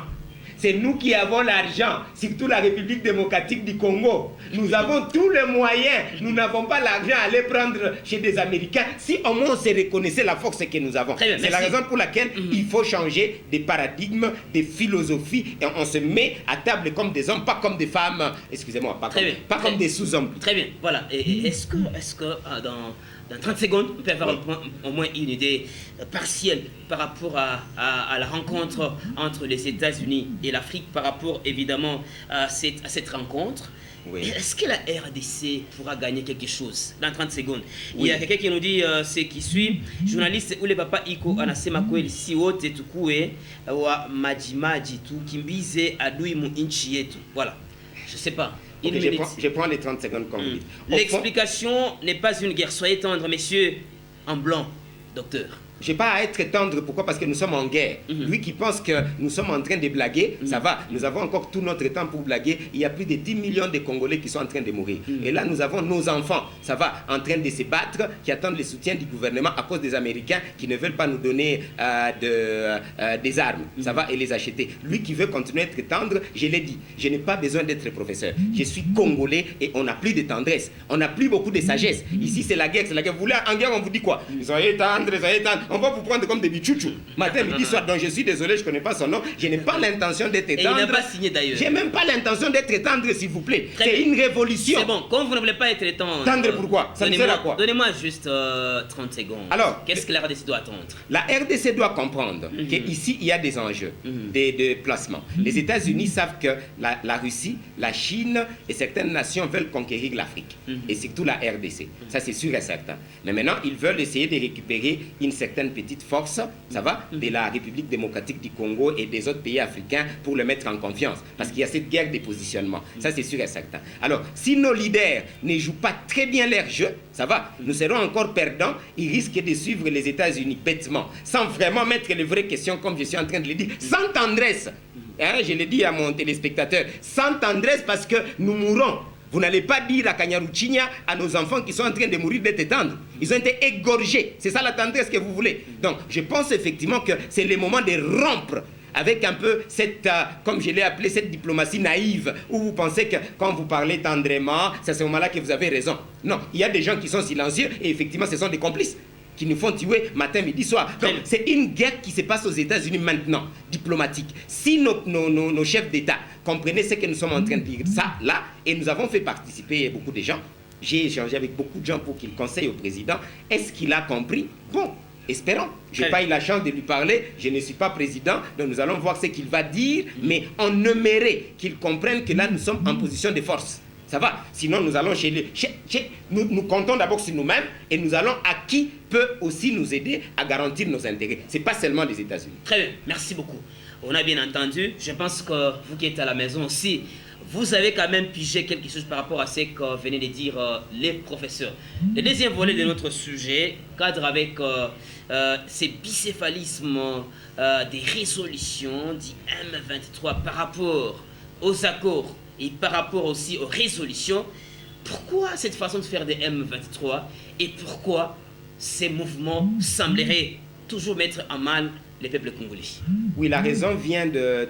Speaker 2: C'est nous qui avons l'argent, surtout la République démocratique du Congo. Nous avons tous les moyens. Nous n'avons pas l'argent à aller prendre chez des Américains. Si au moins on se reconnaissait la force que nous avons. C'est la raison pour laquelle il faut changer des paradigmes, des philosophies. Et on se met à table comme des hommes, pas comme des femmes. Excusez-moi, pas comme des sous-hommes.
Speaker 1: Très bien, voilà. Et est-ce que dans 30 secondes, on peut avoir au moins une idée partielle par rapport à la rencontre entre les États-Unis et l'Afrique, par rapport évidemment à cette rencontre? Est-ce que la RDC pourra gagner quelque chose dans 30 secondes? Il y a quelqu'un qui nous dit, ce qui suit, journaliste ou les papa Iko anasema kweli si wote tukue wa majimaji tu kimbize adui mu inchi yetu. Voilà, je sais pas.
Speaker 2: Je prends les 30 secondes comme vous dites.
Speaker 1: L'explication n'est pas une guerre. Soyez tendre, messieurs, en blanc, docteur.
Speaker 2: Je n'ai pas à être tendre, pourquoi? Parce que nous sommes en guerre. Lui qui pense que nous sommes en train de blaguer, ça va, nous avons encore tout notre temps pour blaguer. Il y a plus de 10 millions de Congolais qui sont en train de mourir. Et là, nous avons nos enfants, ça va, en train de se battre, qui attendent le soutien du gouvernement à cause des Américains qui ne veulent pas nous donner des armes, ça va, et les acheter. Lui qui veut continuer à être tendre, je l'ai dit, je n'ai pas besoin d'être professeur. Je suis Congolais et on n'a plus de tendresse, on n'a plus beaucoup de sagesse. Ici, c'est la guerre, c'est la guerre. Vous voulez en guerre, on vous dit quoi? Soyez tendre, soyez tendre. On va vous prendre comme des bichouchous. Matin, midi, soir. Donc je suis désolé, je ne connais pas son nom. Je n'ai pas l'intention d'être tendre.
Speaker 1: Et il n'a pas signé d'ailleurs.
Speaker 2: Je n'ai même pas l'intention d'être tendre, s'il vous plaît. C'est une révolution.
Speaker 1: C'est bon, comme vous ne voulez pas être tendre.
Speaker 2: Tendre pourquoi? Ça me sert à quoi?
Speaker 1: Donnez-moi juste 30 secondes. Alors, qu'est-ce que la RDC doit attendre?
Speaker 2: La RDC doit comprendre qu'ici, il y a des enjeux de placement. Les États-Unis savent que la Russie, la Chine et certaines nations veulent conquérir l'Afrique. Et surtout la RDC. Ça, c'est sûr et certain. Mais maintenant, ils veulent essayer de récupérer une certaine certaines petites forces, ça va, de la République démocratique du Congo et des autres pays africains pour le mettre en confiance. Parce qu'il y a cette guerre des positionnements. Ça, c'est sûr et certain. Alors, si nos leaders ne jouent pas très bien leur jeu, ça va, nous serons encore perdants. Ils risquent de suivre les États-Unis bêtement, sans vraiment mettre les vraies questions, comme je suis en train de le dire, sans tendresse. Hein, je l'ai dit à mon téléspectateur, sans tendresse parce que nous mourrons. Vous n'allez pas dire à Kanyaruchinya, à nos enfants qui sont en train de mourir d'être tendres. Ils ont été égorgés. C'est ça la tendresse que vous voulez. Donc, je pense effectivement que c'est le moment de rompre avec un peu cette, comme je l'ai appelé, cette diplomatie naïve, où vous pensez que quand vous parlez tendrement, c'est à ce moment-là que vous avez raison. Non, il y a des gens qui sont silencieux et effectivement, ce sont des complices qui nous font tuer matin, midi, soir. Donc, c'est une guerre qui se passe aux États-Unis maintenant, diplomatique. Si nos chefs d'État comprenaient ce que nous sommes en train de dire, ça, là, et nous avons fait participer beaucoup de gens, j'ai échangé avec beaucoup de gens pour qu'il conseille au président, est-ce qu'il a compris? Bon, espérons. Je n'ai pas eu la chance de lui parler, je ne suis pas président, donc nous allons voir ce qu'il va dire, mais on aimerait qu'il comprenne que là, nous sommes en position de force. Ça va. Sinon, nous allons nous comptons d'abord sur nous-mêmes et nous allons à qui peut aussi nous aider à garantir nos intérêts. Ce n'est pas seulement les États-Unis.
Speaker 1: Très bien, merci beaucoup. On a bien entendu. Je pense que vous qui êtes à la maison aussi, vous avez quand même pigé quelque chose par rapport à ce que venaient de dire les professeurs. Le deuxième volet de notre sujet cadre avec ces bicéphalismes des résolutions du M23 par rapport aux accords et par rapport aussi aux résolutions. Pourquoi cette façon de faire des M23 et pourquoi ces mouvements sembleraient toujours mettre en mal les peuples congolais?
Speaker 2: Oui, la raison vient de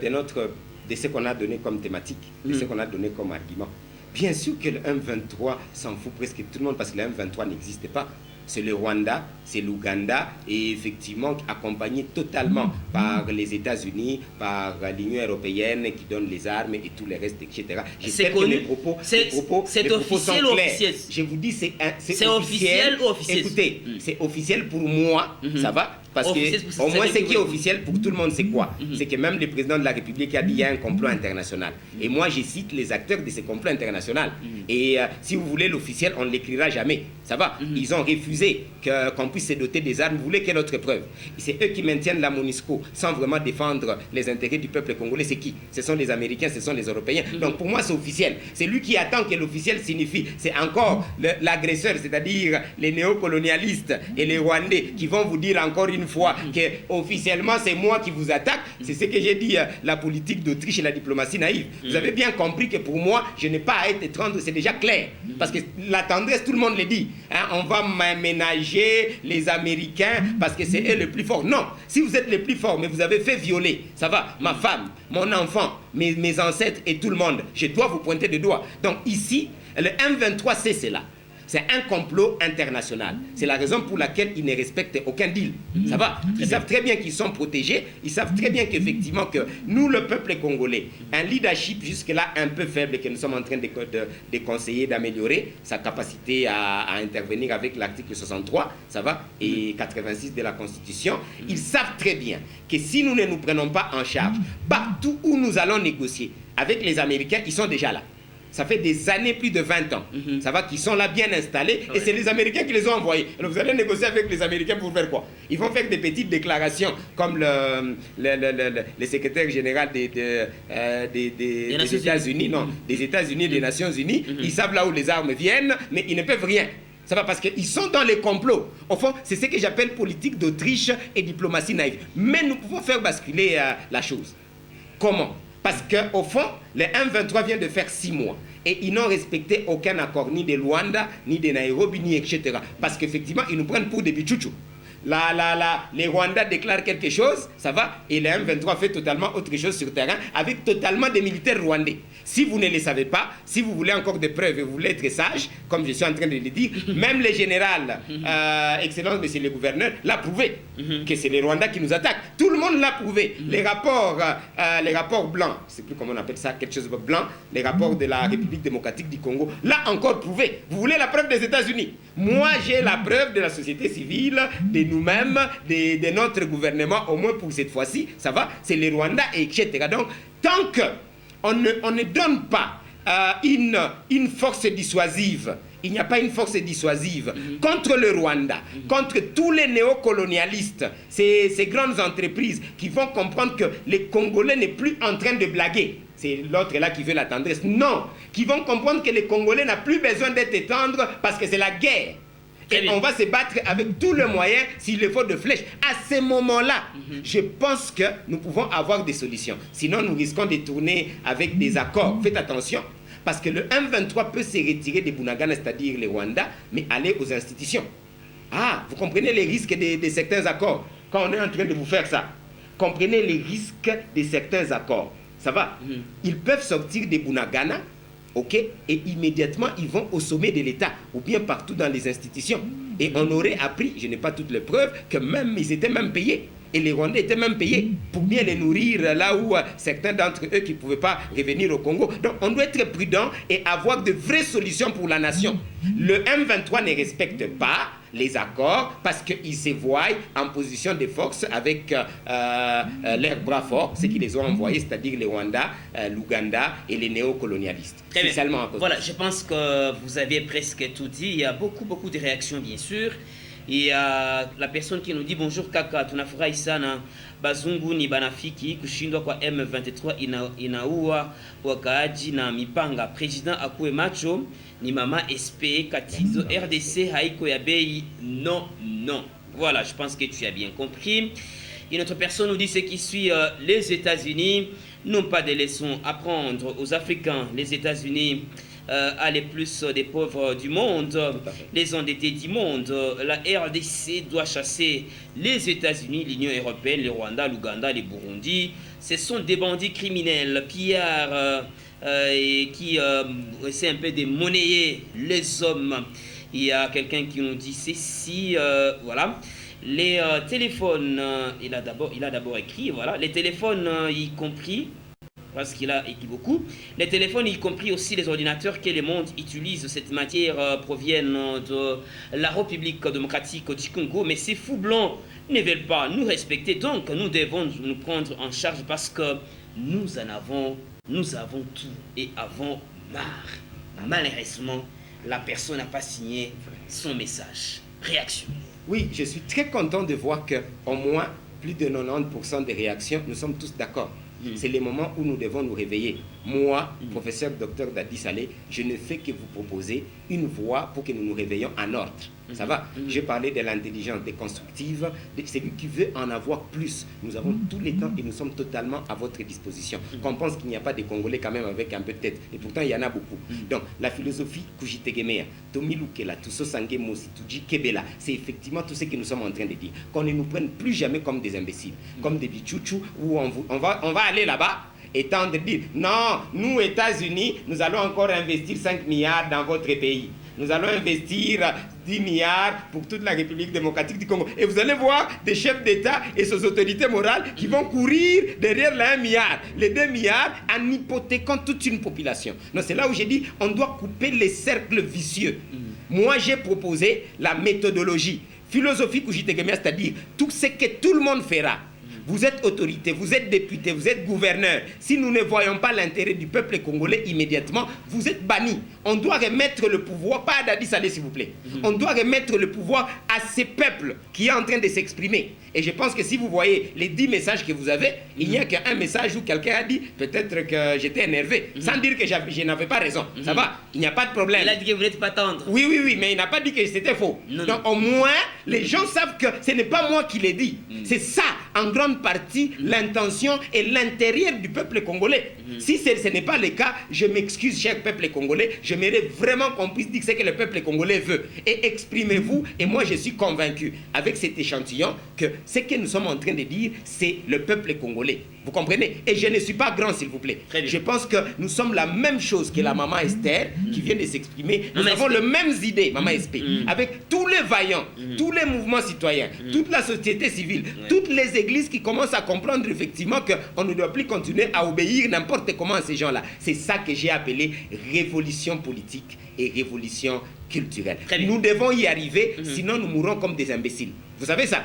Speaker 2: ce qu'on a donné comme thématique, de ce qu'on a donné comme argument. Bien sûr que le M23 s'en fout presque tout le monde parce que le M23 n'existe pas. C'est le Rwanda, c'est l'Ouganda, et effectivement accompagné totalement par les États-Unis, par l'Union européenne qui donne les armes et tout le reste, etc.
Speaker 1: C'est connu. Les propos officiel ou officiel?
Speaker 2: Je vous dis, c'est
Speaker 1: officiel ou officiel?
Speaker 2: Écoutez, c'est officiel pour moi, ça va? Parce que au moins ce qui est officiel pour tout le monde, c'est quoi? C'est que même le président de la République a dit qu'il y a un complot international. Et moi, je cite les acteurs de ce complot international. Et si vous voulez l'officiel, on ne l'écrira jamais. Ça va? Ils ont refusé qu'on puisse se doter des armes. Vous voulez quelle autre preuve? C'est eux qui maintiennent la MONUSCO sans vraiment défendre les intérêts du peuple congolais. C'est qui? Ce sont les Américains, ce sont les Européens. Donc pour moi, c'est officiel. C'est lui qui attend que l'officiel signifie. C'est encore l'agresseur, c'est-à-dire les néocolonialistes et les Rwandais qui vont vous dire encore une fois que officiellement c'est moi qui vous attaque. C'est ce que j'ai dit, la politique d'Autriche et la diplomatie naïve. Vous avez bien compris que pour moi, je n'ai pas à être tendre, c'est déjà clair. Parce que la tendresse, tout le monde le dit. Hein, on va ménager les Américains parce que c'est eux les plus forts. Non, si vous êtes les plus forts, mais vous avez fait violer, ça va, ma femme, mon enfant, mes ancêtres et tout le monde, je dois vous pointer du doigt. Donc ici, le M23, c'est cela. C'est un complot international. C'est la raison pour laquelle ils ne respectent aucun deal. Ça va? Ils savent très bien qu'ils sont protégés. Ils savent très bien qu'effectivement, que nous, le peuple congolais, un leadership jusque-là un peu faible que nous sommes en train de conseiller, d'améliorer, sa capacité à intervenir avec l'article 63, ça va, et 86 de la Constitution, ils savent très bien que si nous ne nous prenons pas en charge, partout où nous allons négocier avec les Américains, ils sont déjà là. Ça fait des années, plus de 20 ans. Ça va, qu'ils sont là bien installés. Et c'est les Américains qui les ont envoyés. Alors vous allez négocier avec les Américains pour faire quoi? Ils vont faire des petites déclarations comme le secrétaire général des États-Unis, non, des États-Unis et des Nations Unies. Ils savent là où les armes viennent, mais ils ne peuvent rien. Ça va parce qu'ils sont dans les complots. Au fond, c'est ce que j'appelle politique d'Autriche et diplomatie naïve. Mais nous pouvons faire basculer la chose. Comment? Parce qu'au fond, le M23 vient de faire 6 mois. Et ils n'ont respecté aucun accord, ni de Luanda, ni de Nairobi, ni etc. Parce qu'effectivement, ils nous prennent pour des bichouchous. Les Rwandais déclarent quelque chose, ça va, et le M23 fait totalement autre chose sur terrain, avec totalement des militaires rwandais. Si vous ne le savez pas, si vous voulez encore des preuves et vous voulez être sage, comme je suis en train de le dire, même le général, Excellence, monsieur le gouverneur, l'a prouvé, que c'est les Rwandais qui nous attaquent. Tout le monde l'a prouvé. Les rapports blancs, je ne sais plus comment on appelle ça, quelque chose de blanc, les rapports de la République démocratique du Congo, l'a encore prouvé. Vous voulez la preuve des États-Unis? Moi, j'ai la preuve de la société civile, de nous-mêmes, de notre gouvernement, au moins pour cette fois-ci, ça va, c'est les Rwandais, etc. Donc, tant qu'on ne donne pas une force dissuasive il n'y a pas une force dissuasive contre le Rwanda, contre tous les néocolonialistes, ces grandes entreprises qui vont comprendre que les Congolais n'est plus en train de blaguer. C'est l'autre là qui veut la tendresse. Non, qui vont comprendre que les Congolais n'ont plus besoin d'être tendres parce que c'est la guerre. Et on va se battre avec tous les moyens, s'il le faut, de flèches. À ce moment-là, je pense que nous pouvons avoir des solutions. Sinon, nous risquons de tourner avec des accords. Faites attention. Parce que le M23 peut se retirer des Bunagana, c'est-à-dire les Rwandais, mais aller aux institutions. Ah, vous comprenez les risques de certains accords quand on est en train de vous faire ça. Comprenez les risques de certains accords. Ça va? Ils peuvent sortir des Bunagana, ok, et immédiatement ils vont au sommet de l'État ou bien partout dans les institutions. Et on aurait appris, je n'ai pas toutes les preuves, que même ils étaient même payés. Et les Rwandais étaient même payés pour bien les nourrir là où certains d'entre eux qui ne pouvaient pas revenir au Congo. Donc on doit être prudent et avoir de vraies solutions pour la nation. Le M23 ne respecte pas les accords parce qu'ils se voient en position de force avec leurs bras forts, ceux qui les ont envoyés, c'est-à-dire les Rwandais, l'Ouganda et les néocolonialistes.
Speaker 1: Très bien. Voilà, je pense que vous avez presque tout dit. Il y a beaucoup de réactions, bien sûr. Et la personne qui nous dit bonjour kaka, tunafurahi sana bazungu ni banafiki kushindwa kwa M23 inaua wakaaji na mipanga. Président akuwe macho ni mama SP Katizo RDC haiko ya bei non. Voilà, je pense que tu as bien compris. Une autre personne nous dit ce qui suit les États-Unis n'ont pas de leçons à prendre aux Africains. Les États-Unis à les plus des pauvres du monde, les endettés du monde. La RDC doit chasser les États-Unis, l'Union européenne, le Rwanda, l'Ouganda, les Burundi. Ce sont des bandits criminels, pillards et qui essaient un peu de monnayer les hommes. Il y a quelqu'un qui nous dit ceci, voilà. Les téléphones, il a d'abord écrit, voilà, les téléphones y compris, parce qu'il a écrit beaucoup. Les téléphones, y compris aussi les ordinateurs que le monde utilise, cette matière proviennent de la République démocratique du Congo. Mais ces fous blancs ne veulent pas nous respecter. Donc, nous devons nous prendre en charge parce que nous avons tout et avons marre. Malheureusement, la personne n'a pas signé son message. Réaction.
Speaker 2: Oui, je suis très content de voir qu'au moins plus de 90% des réactions, nous sommes tous d'accord. C'est le moment où nous devons nous réveiller. Moi, professeur Dr Dadi Saleh, je ne fais que vous proposer une voie pour que nous nous réveillons en ordre. Ça va? J'ai parlé de l'intelligence déconstructive, de celui qui veut en avoir plus. Nous avons tout le temps et nous sommes totalement à votre disposition. Qu'on pense qu'il n'y a pas de Congolais quand même avec un peu de tête. Et pourtant, il y en a beaucoup. Donc, la philosophie Kujitegemea, Tomilukela, Tusosange Mosi, Tuji Kebela, c'est effectivement tout ce que nous sommes en train de dire. Qu'on ne nous prenne plus jamais comme des imbéciles, comme des bichouchous, où on va aller là-bas et tendre de dire non, nous, États-Unis, nous allons encore investir 5 milliards dans votre pays. Nous allons investir 10 milliards pour toute la République démocratique du Congo. Et vous allez voir des chefs d'État et ses autorités morales qui vont courir derrière les 1 milliard, les 2 milliards, en hypothéquant toute une population. Donc c'est là où j'ai dit, on doit couper les cercles vicieux. Moi, j'ai proposé la méthodologie philosophique Kujitegemea, c'est-à-dire tout ce que tout le monde fera. Vous êtes autorité, vous êtes député, vous êtes gouverneur. Si nous ne voyons pas l'intérêt du peuple congolais immédiatement, vous êtes banni. On doit remettre le pouvoir, pas à Dadi Saleh s'il vous plaît. On doit remettre le pouvoir à ces peuples qui est en train de s'exprimer. Et je pense que si vous voyez les 10 messages que vous avez, il n'y a qu'un message où quelqu'un a dit peut-être que j'étais énervé, sans dire que je n'avais pas raison. Ça va, il n'y a pas de problème.
Speaker 1: Il a dit que vous n'êtes pas tendre.
Speaker 2: Oui, mais il n'a pas dit que c'était faux. Donc au moins, les gens savent que ce n'est pas moi qui l'ai dit. C'est ça, en grande partie, l'intention et l'intérieur du peuple congolais. Si ce n'est pas le cas, je m'excuse, cher peuple congolais, j'aimerais vraiment qu'on puisse dire ce que le peuple congolais veut. Et exprimez-vous, et moi je suis convaincu, avec cet échantillon, que ce que nous sommes en train de dire, c'est le peuple congolais. Vous comprenez? Et je ne suis pas grand, s'il vous plaît. Je pense que nous sommes la même chose que la maman Esther, qui vient de s'exprimer. Nous avons les mêmes idées, maman SP, avec tous les vaillants, tous les mouvements citoyens, toute la société civile, toutes les églises qui commencent à comprendre effectivement qu'on ne doit plus continuer à obéir n'importe comment à ces gens-là. C'est ça que j'ai appelé révolution politique et révolution culturelle. Nous devons y arriver, sinon nous mourrons comme des imbéciles. Vous savez ça?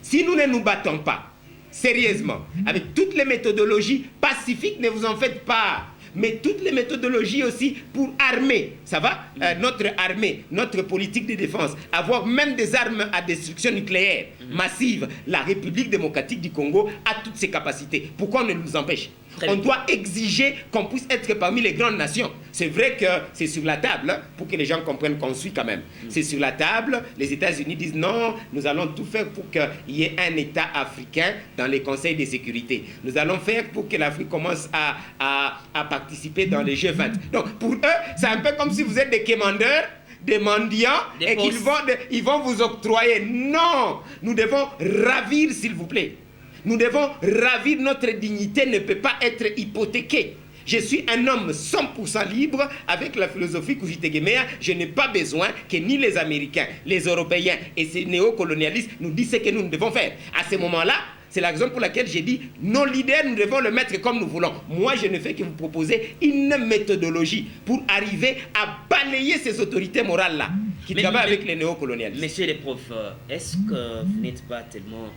Speaker 2: Si nous ne nous battons pas, sérieusement, avec toutes les méthodologies pacifiques, ne vous en faites pas. mais toutes les méthodologies aussi pour armer, ça va, notre armée, notre politique de défense, avoir même des armes à destruction nucléaire massive. La République démocratique du Congo a toutes ces capacités. Pourquoi on ne nous empêche? On doit exiger qu'on puisse être parmi les grandes nations. C'est vrai que c'est sur la table, hein, pour que les gens comprennent qu'on suit quand même. C'est sur la table, les États-Unis disent non, nous allons tout faire pour qu'il y ait un État africain dans les conseils de sécurité. Nous allons faire pour que l'Afrique commence à participer dans les G20. Donc pour eux, c'est un peu comme si vous êtes des commandeurs, des mendiants, et qu'ils vont vous octroyer. Non, nous devons ravir, s'il vous plaît. Nous devons ravir, notre dignité ne peut pas être hypothéquée. Je suis un homme 100% libre avec la philosophie Kujitegemea. Je n'ai pas besoin que ni les Américains, les Européens et ces néocolonialistes nous disent ce que nous devons faire. À ce moment-là, c'est la raison pour laquelle j'ai dit nos leaders, nous devons le mettre comme nous voulons. Moi, je ne fais que vous proposer une méthodologie pour arriver à balayer ces autorités morales-là qui travaillent avec les néocolonialistes.
Speaker 1: Messieurs les profs, est-ce que vous n'êtes pas tellement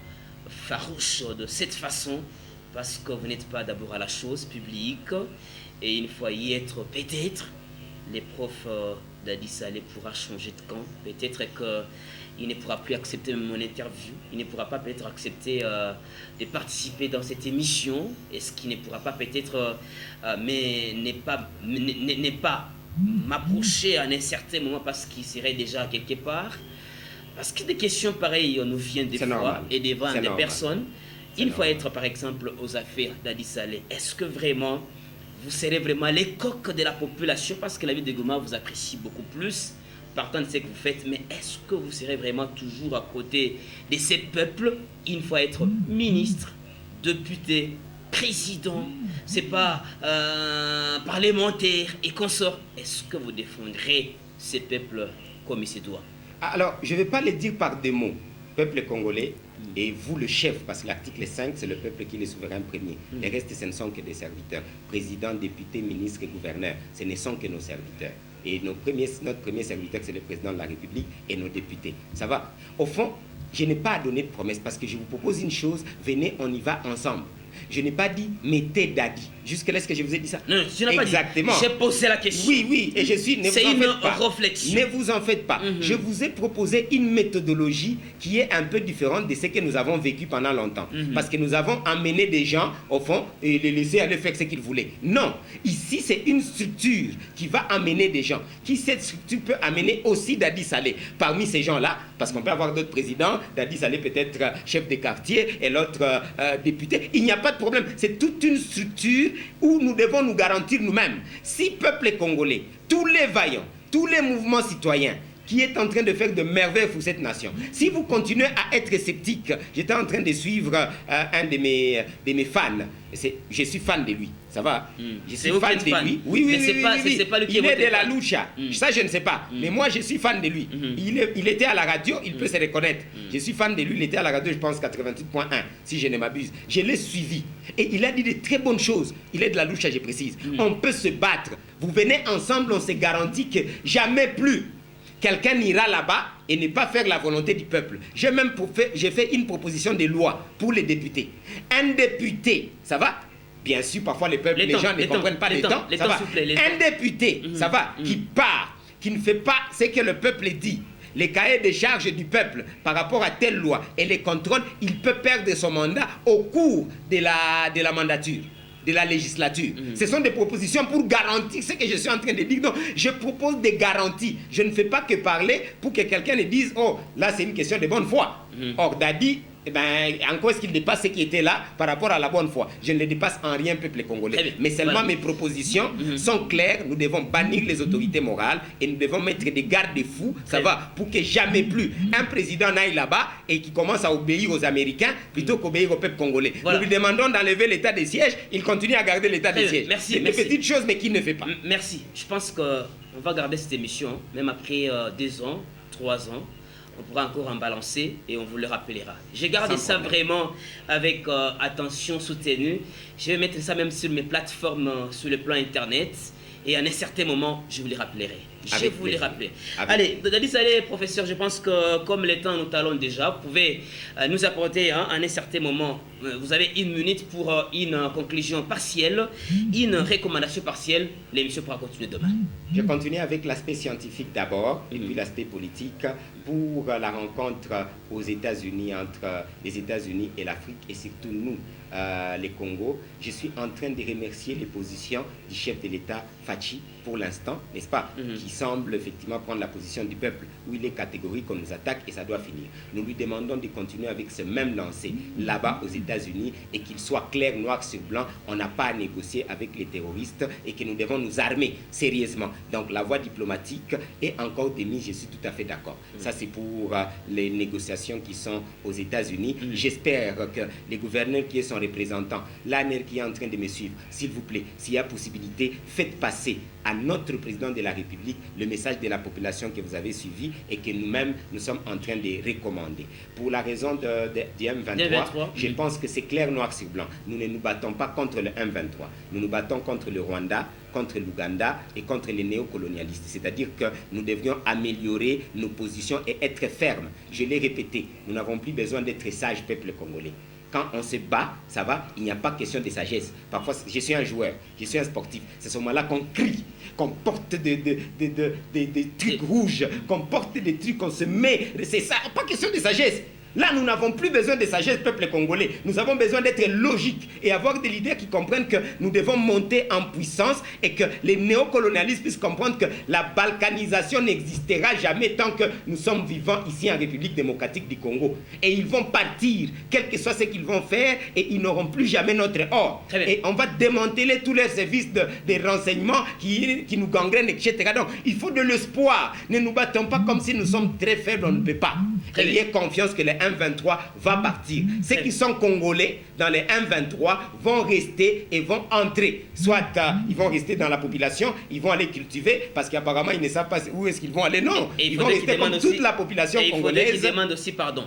Speaker 1: farouche de cette façon parce que vous n'êtes pas d'abord à la chose publique et une fois y être, peut-être les profs d'Adi Saleh pourra changer de camp, peut-être qu'il ne pourra plus accepter mon interview, il ne pourra pas peut-être accepter de participer dans cette émission, est-ce qu'il ne pourra pas peut-être mais n'est pas m'approcher à un certain moment parce qu'il serait déjà quelque part. Parce que des questions pareilles nous viennent des fois et devant des personnes. Il faut être par exemple aux affaires d'Adi Saleh. Est-ce que vraiment vous serez vraiment les coqs de la population? Parce que la ville de Goma vous apprécie beaucoup plus partant de ce que vous faites. Mais est-ce que vous serez vraiment toujours à côté de ces peuples? Il faut être ministre, député, président, c'est pas parlementaire et consort. Est-ce que vous défendrez ces peuples comme il se doit?
Speaker 2: Alors, je ne vais pas le dire par des mots. Peuple congolais, et vous le chef, parce que l'article 5, c'est le peuple qui est le souverain premier. Les restes, ce ne sont que des serviteurs. Président, député, ministre et gouverneur, ce ne sont que nos serviteurs. Et notre premier serviteur, c'est le président de la République et nos députés. Ça va? Au fond, je n'ai pas à donner de promesse parce que je vous propose une chose, venez, on y va ensemble. Je n'ai pas dit mettez Dadi. Jusque-là, est-ce que je vous ai dit ça?
Speaker 1: Non, je n'ai pas dit.
Speaker 2: Exactement.
Speaker 1: J'ai posé la question.
Speaker 2: Oui, oui, et je suis...
Speaker 1: C'est une réflexion.
Speaker 2: Ne vous en faites pas. Je vous ai proposé une méthodologie qui est un peu différente de ce que nous avons vécu pendant longtemps. Parce que nous avons amené des gens, au fond, et les laisser aller faire ce qu'ils voulaient. Non. Ici, c'est une structure qui va amener des gens. Qui, cette structure, peut amener aussi Dadi Saleh. Parmi ces gens-là, parce qu'on peut avoir d'autres présidents, Dadi Saleh peut être chef de quartier et l'autre député. Il n'y a pas de problème. C'est toute une structure où nous devons nous garantir nous-mêmes. Si peuple congolais, tous les vaillants, tous les mouvements citoyens qui est en train de faire de merveilles pour cette nation, si vous continuez à être sceptique, j'étais en train de suivre un de mes fans, je suis fan de lui, ça va? Je suis fan de lui. Oui, oui, oui,
Speaker 1: pas lui qui
Speaker 2: il est de la Lucha, ça je ne sais pas, mais moi je suis fan de lui. Il était à la radio, il peut se reconnaître. Je suis fan de lui, il était à la radio, je pense 88.1, si je ne m'abuse. Je l'ai suivi et il a dit de très bonnes choses. Il est de la Lucha, je précise. On peut se battre. Vous venez ensemble, on se garantit que jamais plus quelqu'un n'ira là-bas et ne pas faire la volonté du peuple. J'ai fait une proposition de loi pour les députés. Un député, ça va? Bien sûr, parfois les gens ne comprennent pas les temps. Ça va? Un député, ça va? Qui part, qui ne fait pas ce que le peuple dit. Les cahiers de charges du peuple par rapport à telle loi et les contrôles, il peut perdre son mandat au cours de la mandature, de la législature. Ce sont des propositions pour garantir ce que je suis en train de dire. Donc, je propose des garanties. Je ne fais pas que parler pour que quelqu'un ne dise « Oh, là, c'est une question de bonne foi. Or, Dadi, eh ben, encore est-ce qu'il dépasse ce qui était là par rapport à la bonne foi? Je ne le dépasse en rien, peuple congolais. Mais seulement mes propositions sont claires. Nous devons bannir les autorités morales et nous devons mettre des garde-fous, ça va, pour que jamais plus un président n'aille là-bas et qui commence à obéir aux Américains plutôt qu'obéir au peuple congolais. Nous lui demandons d'enlever l'état de siège, il continue à garder l'état de siège. C'est des petites choses, mais qu'il ne fait pas.
Speaker 1: Merci. Je pense qu'on va garder cette émission, même après 2 ans, 3 ans. On pourra encore en balancer et on vous le rappellera. J'ai gardé ça vraiment avec attention soutenue. Je vais mettre ça même sur mes plateformes sur le plan internet et à un certain moment, je vous le rappellerai. Je vous l'ai rappelé. Allez, Dadi Saleh, professeur, je pense que comme les temps nous talons déjà, vous pouvez nous apporter à un certain moment, vous avez 1 minute pour une conclusion partielle, une recommandation partielle. L'émission pourra continuer demain.
Speaker 2: Je continue avec l'aspect scientifique d'abord, et puis l'aspect politique pour la rencontre aux États-Unis, entre les États-Unis et l'Afrique, et surtout nous, les Congos. Je suis en train de remercier les positions du chef de l'État, Fachi, pour l'instant, n'est-ce pas, qui semble effectivement prendre la position du peuple, où il est catégorique, on nous attaque et ça doit finir. Nous lui demandons de continuer avec ce même lancer là-bas aux États-Unis et qu'il soit clair, noir sur blanc, on n'a pas à négocier avec les terroristes et que nous devons nous armer sérieusement. Donc la voie diplomatique est encore démise, je suis tout à fait d'accord. Ça c'est pour les négociations qui sont aux États-Unis. J'espère que les gouverneurs qui sont représentants, l'ANR qui est en train de me suivre, s'il vous plaît, s'il y a possibilité, faites passer à notre président de la République le message de la population que vous avez suivi et que nous-mêmes, nous sommes en train de recommander. Pour la raison du M23, je pense que c'est clair, noir sur blanc. Nous ne nous battons pas contre le M23. Nous nous battons contre le Rwanda, contre l'Ouganda et contre les néocolonialistes. C'est-à-dire que nous devrions améliorer nos positions et être fermes. Je l'ai répété, nous n'avons plus besoin d'être sages, peuple congolais. Quand on se bat, ça va, il n'y a pas question de sagesse. Parfois, je suis un joueur, je suis un sportif. C'est à ce moment-là qu'on crie, qu'on porte des trucs rouges, qu'on porte des trucs, qu'on se met. C'est ça, pas question de sagesse. Là, nous n'avons plus besoin de sagesse, peuple congolais. Nous avons besoin d'être logiques et avoir des leaders qui comprennent que nous devons monter en puissance et que les néocolonialistes puissent comprendre que la balkanisation n'existera jamais tant que nous sommes vivants ici en République démocratique du Congo. Et ils vont partir, quel que soit ce qu'ils vont faire, et ils n'auront plus jamais notre or. Et on va démanteler tous les services de renseignement qui nous gangrènent, etc. Donc, il faut de l'espoir. Ne nous battons pas comme si nous sommes très faibles, on ne peut pas. Ayez confiance que les M23 va partir. Ceux qui sont congolais dans les M23 vont rester et vont entrer. Soit ils vont rester dans la population, ils vont aller cultiver, parce qu'apparemment ils ne savent pas où est-ce qu'ils vont aller. Non, ils vont rester comme toute la population congolaise.
Speaker 1: Ils demandent aussi pardon.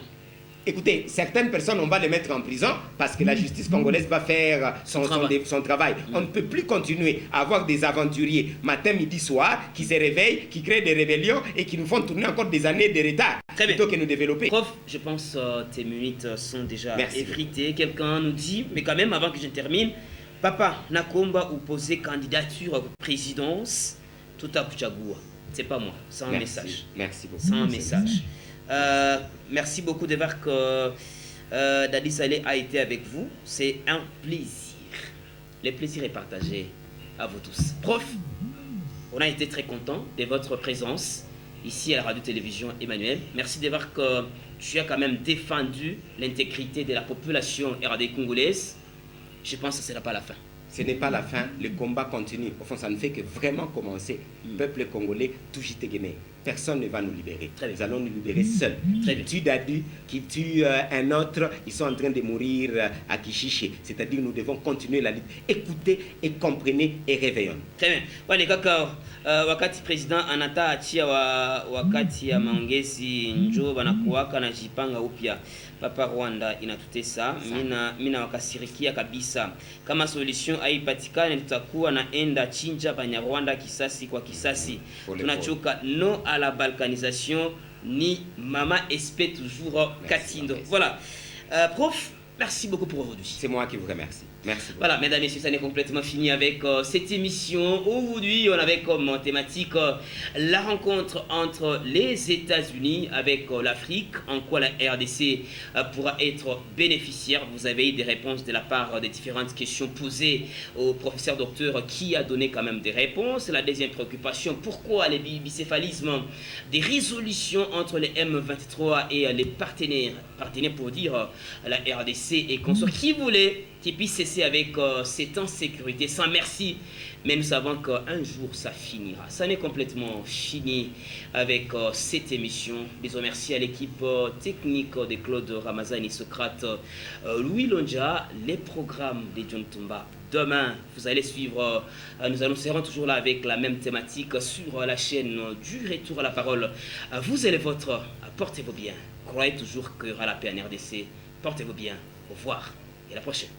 Speaker 2: Écoutez, certaines personnes, on va les mettre en prison parce que la justice congolaise va faire son travail. On ne peut plus continuer à avoir des aventuriers matin, midi, soir qui se réveillent, qui créent des rébellions et qui nous font tourner encore des années de retard plutôt que nous développer.
Speaker 1: Prof, je pense que tes minutes sont déjà effritées. Quelqu'un nous dit, mais quand même avant que je termine, Papa Nakomba opposé candidature à la présidence, tout à Kuchagua. C'est pas moi, c'est un message.
Speaker 2: Merci beaucoup.
Speaker 1: C'est un message. Merci beaucoup de voir que Dadi Saleh a été avec vous. C'est un plaisir. Le plaisir est partagé à vous tous. Prof, on a été très content de votre présence ici à la radio-télévision Emmanuel. Merci de voir que tu as quand même défendu l'intégrité de la population RD congolaise. Je pense que ce n'est pas la fin.
Speaker 2: Ce n'est pas la fin, le combat continue. Au fond, ça ne fait que vraiment commencer. Peuple congolais, toujours gagné. Personne ne va nous libérer. Nous allons nous libérer seuls. Qui tue Dadu, qui tue un autre, ils sont en train de mourir à Kishiché. C'est-à-dire nous devons continuer la lutte. Écoutez et comprenez et réveillons.
Speaker 1: Très bien. Wale kaka wakati président anata achia wakati ya maongezi njo banakuwaka na jipanga upya. Papa Rwanda inatutesa, mina wakasirikia kabisa. Kama solution haipatikane tutakuwa naenda chinja Banyarwanda kisasi kwa kisasi. Tunachoka no à la balkanisation ni Mama espère toujours Katindo. Voilà. Prof, merci beaucoup pour aujourd'hui.
Speaker 2: C'est moi qui vous remercie. Merci beaucoup.
Speaker 1: Voilà, mesdames et messieurs, ça n'est complètement fini avec cette émission. Aujourd'hui, on avait comme thématique la rencontre entre les États-Unis avec l'Afrique, en quoi la RDC pourra être bénéficiaire. Vous avez eu des réponses de la part des différentes questions posées au professeur docteur qui a donné quand même des réponses. La deuxième préoccupation, pourquoi les bicéphalismes, des résolutions entre les M23 et les partenaires pour dire la RDC et consorts qui voulaient qui puisse cesser avec cette insécurité sans merci. Mais nous savons qu'un jour ça finira. Ça n'est complètement fini avec cette émission. Disons merci à l'équipe technique de Claude Ramazani, Socrate, Louis Lonja, les programmes de John Tumba. Demain, vous allez suivre, nous serons toujours là avec la même thématique sur la chaîne du Retour à la Parole. Vous et les vôtres, portez-vous bien. Croyez toujours qu'il y aura la paix en RDC. Portez-vous bien. Au revoir et à la prochaine.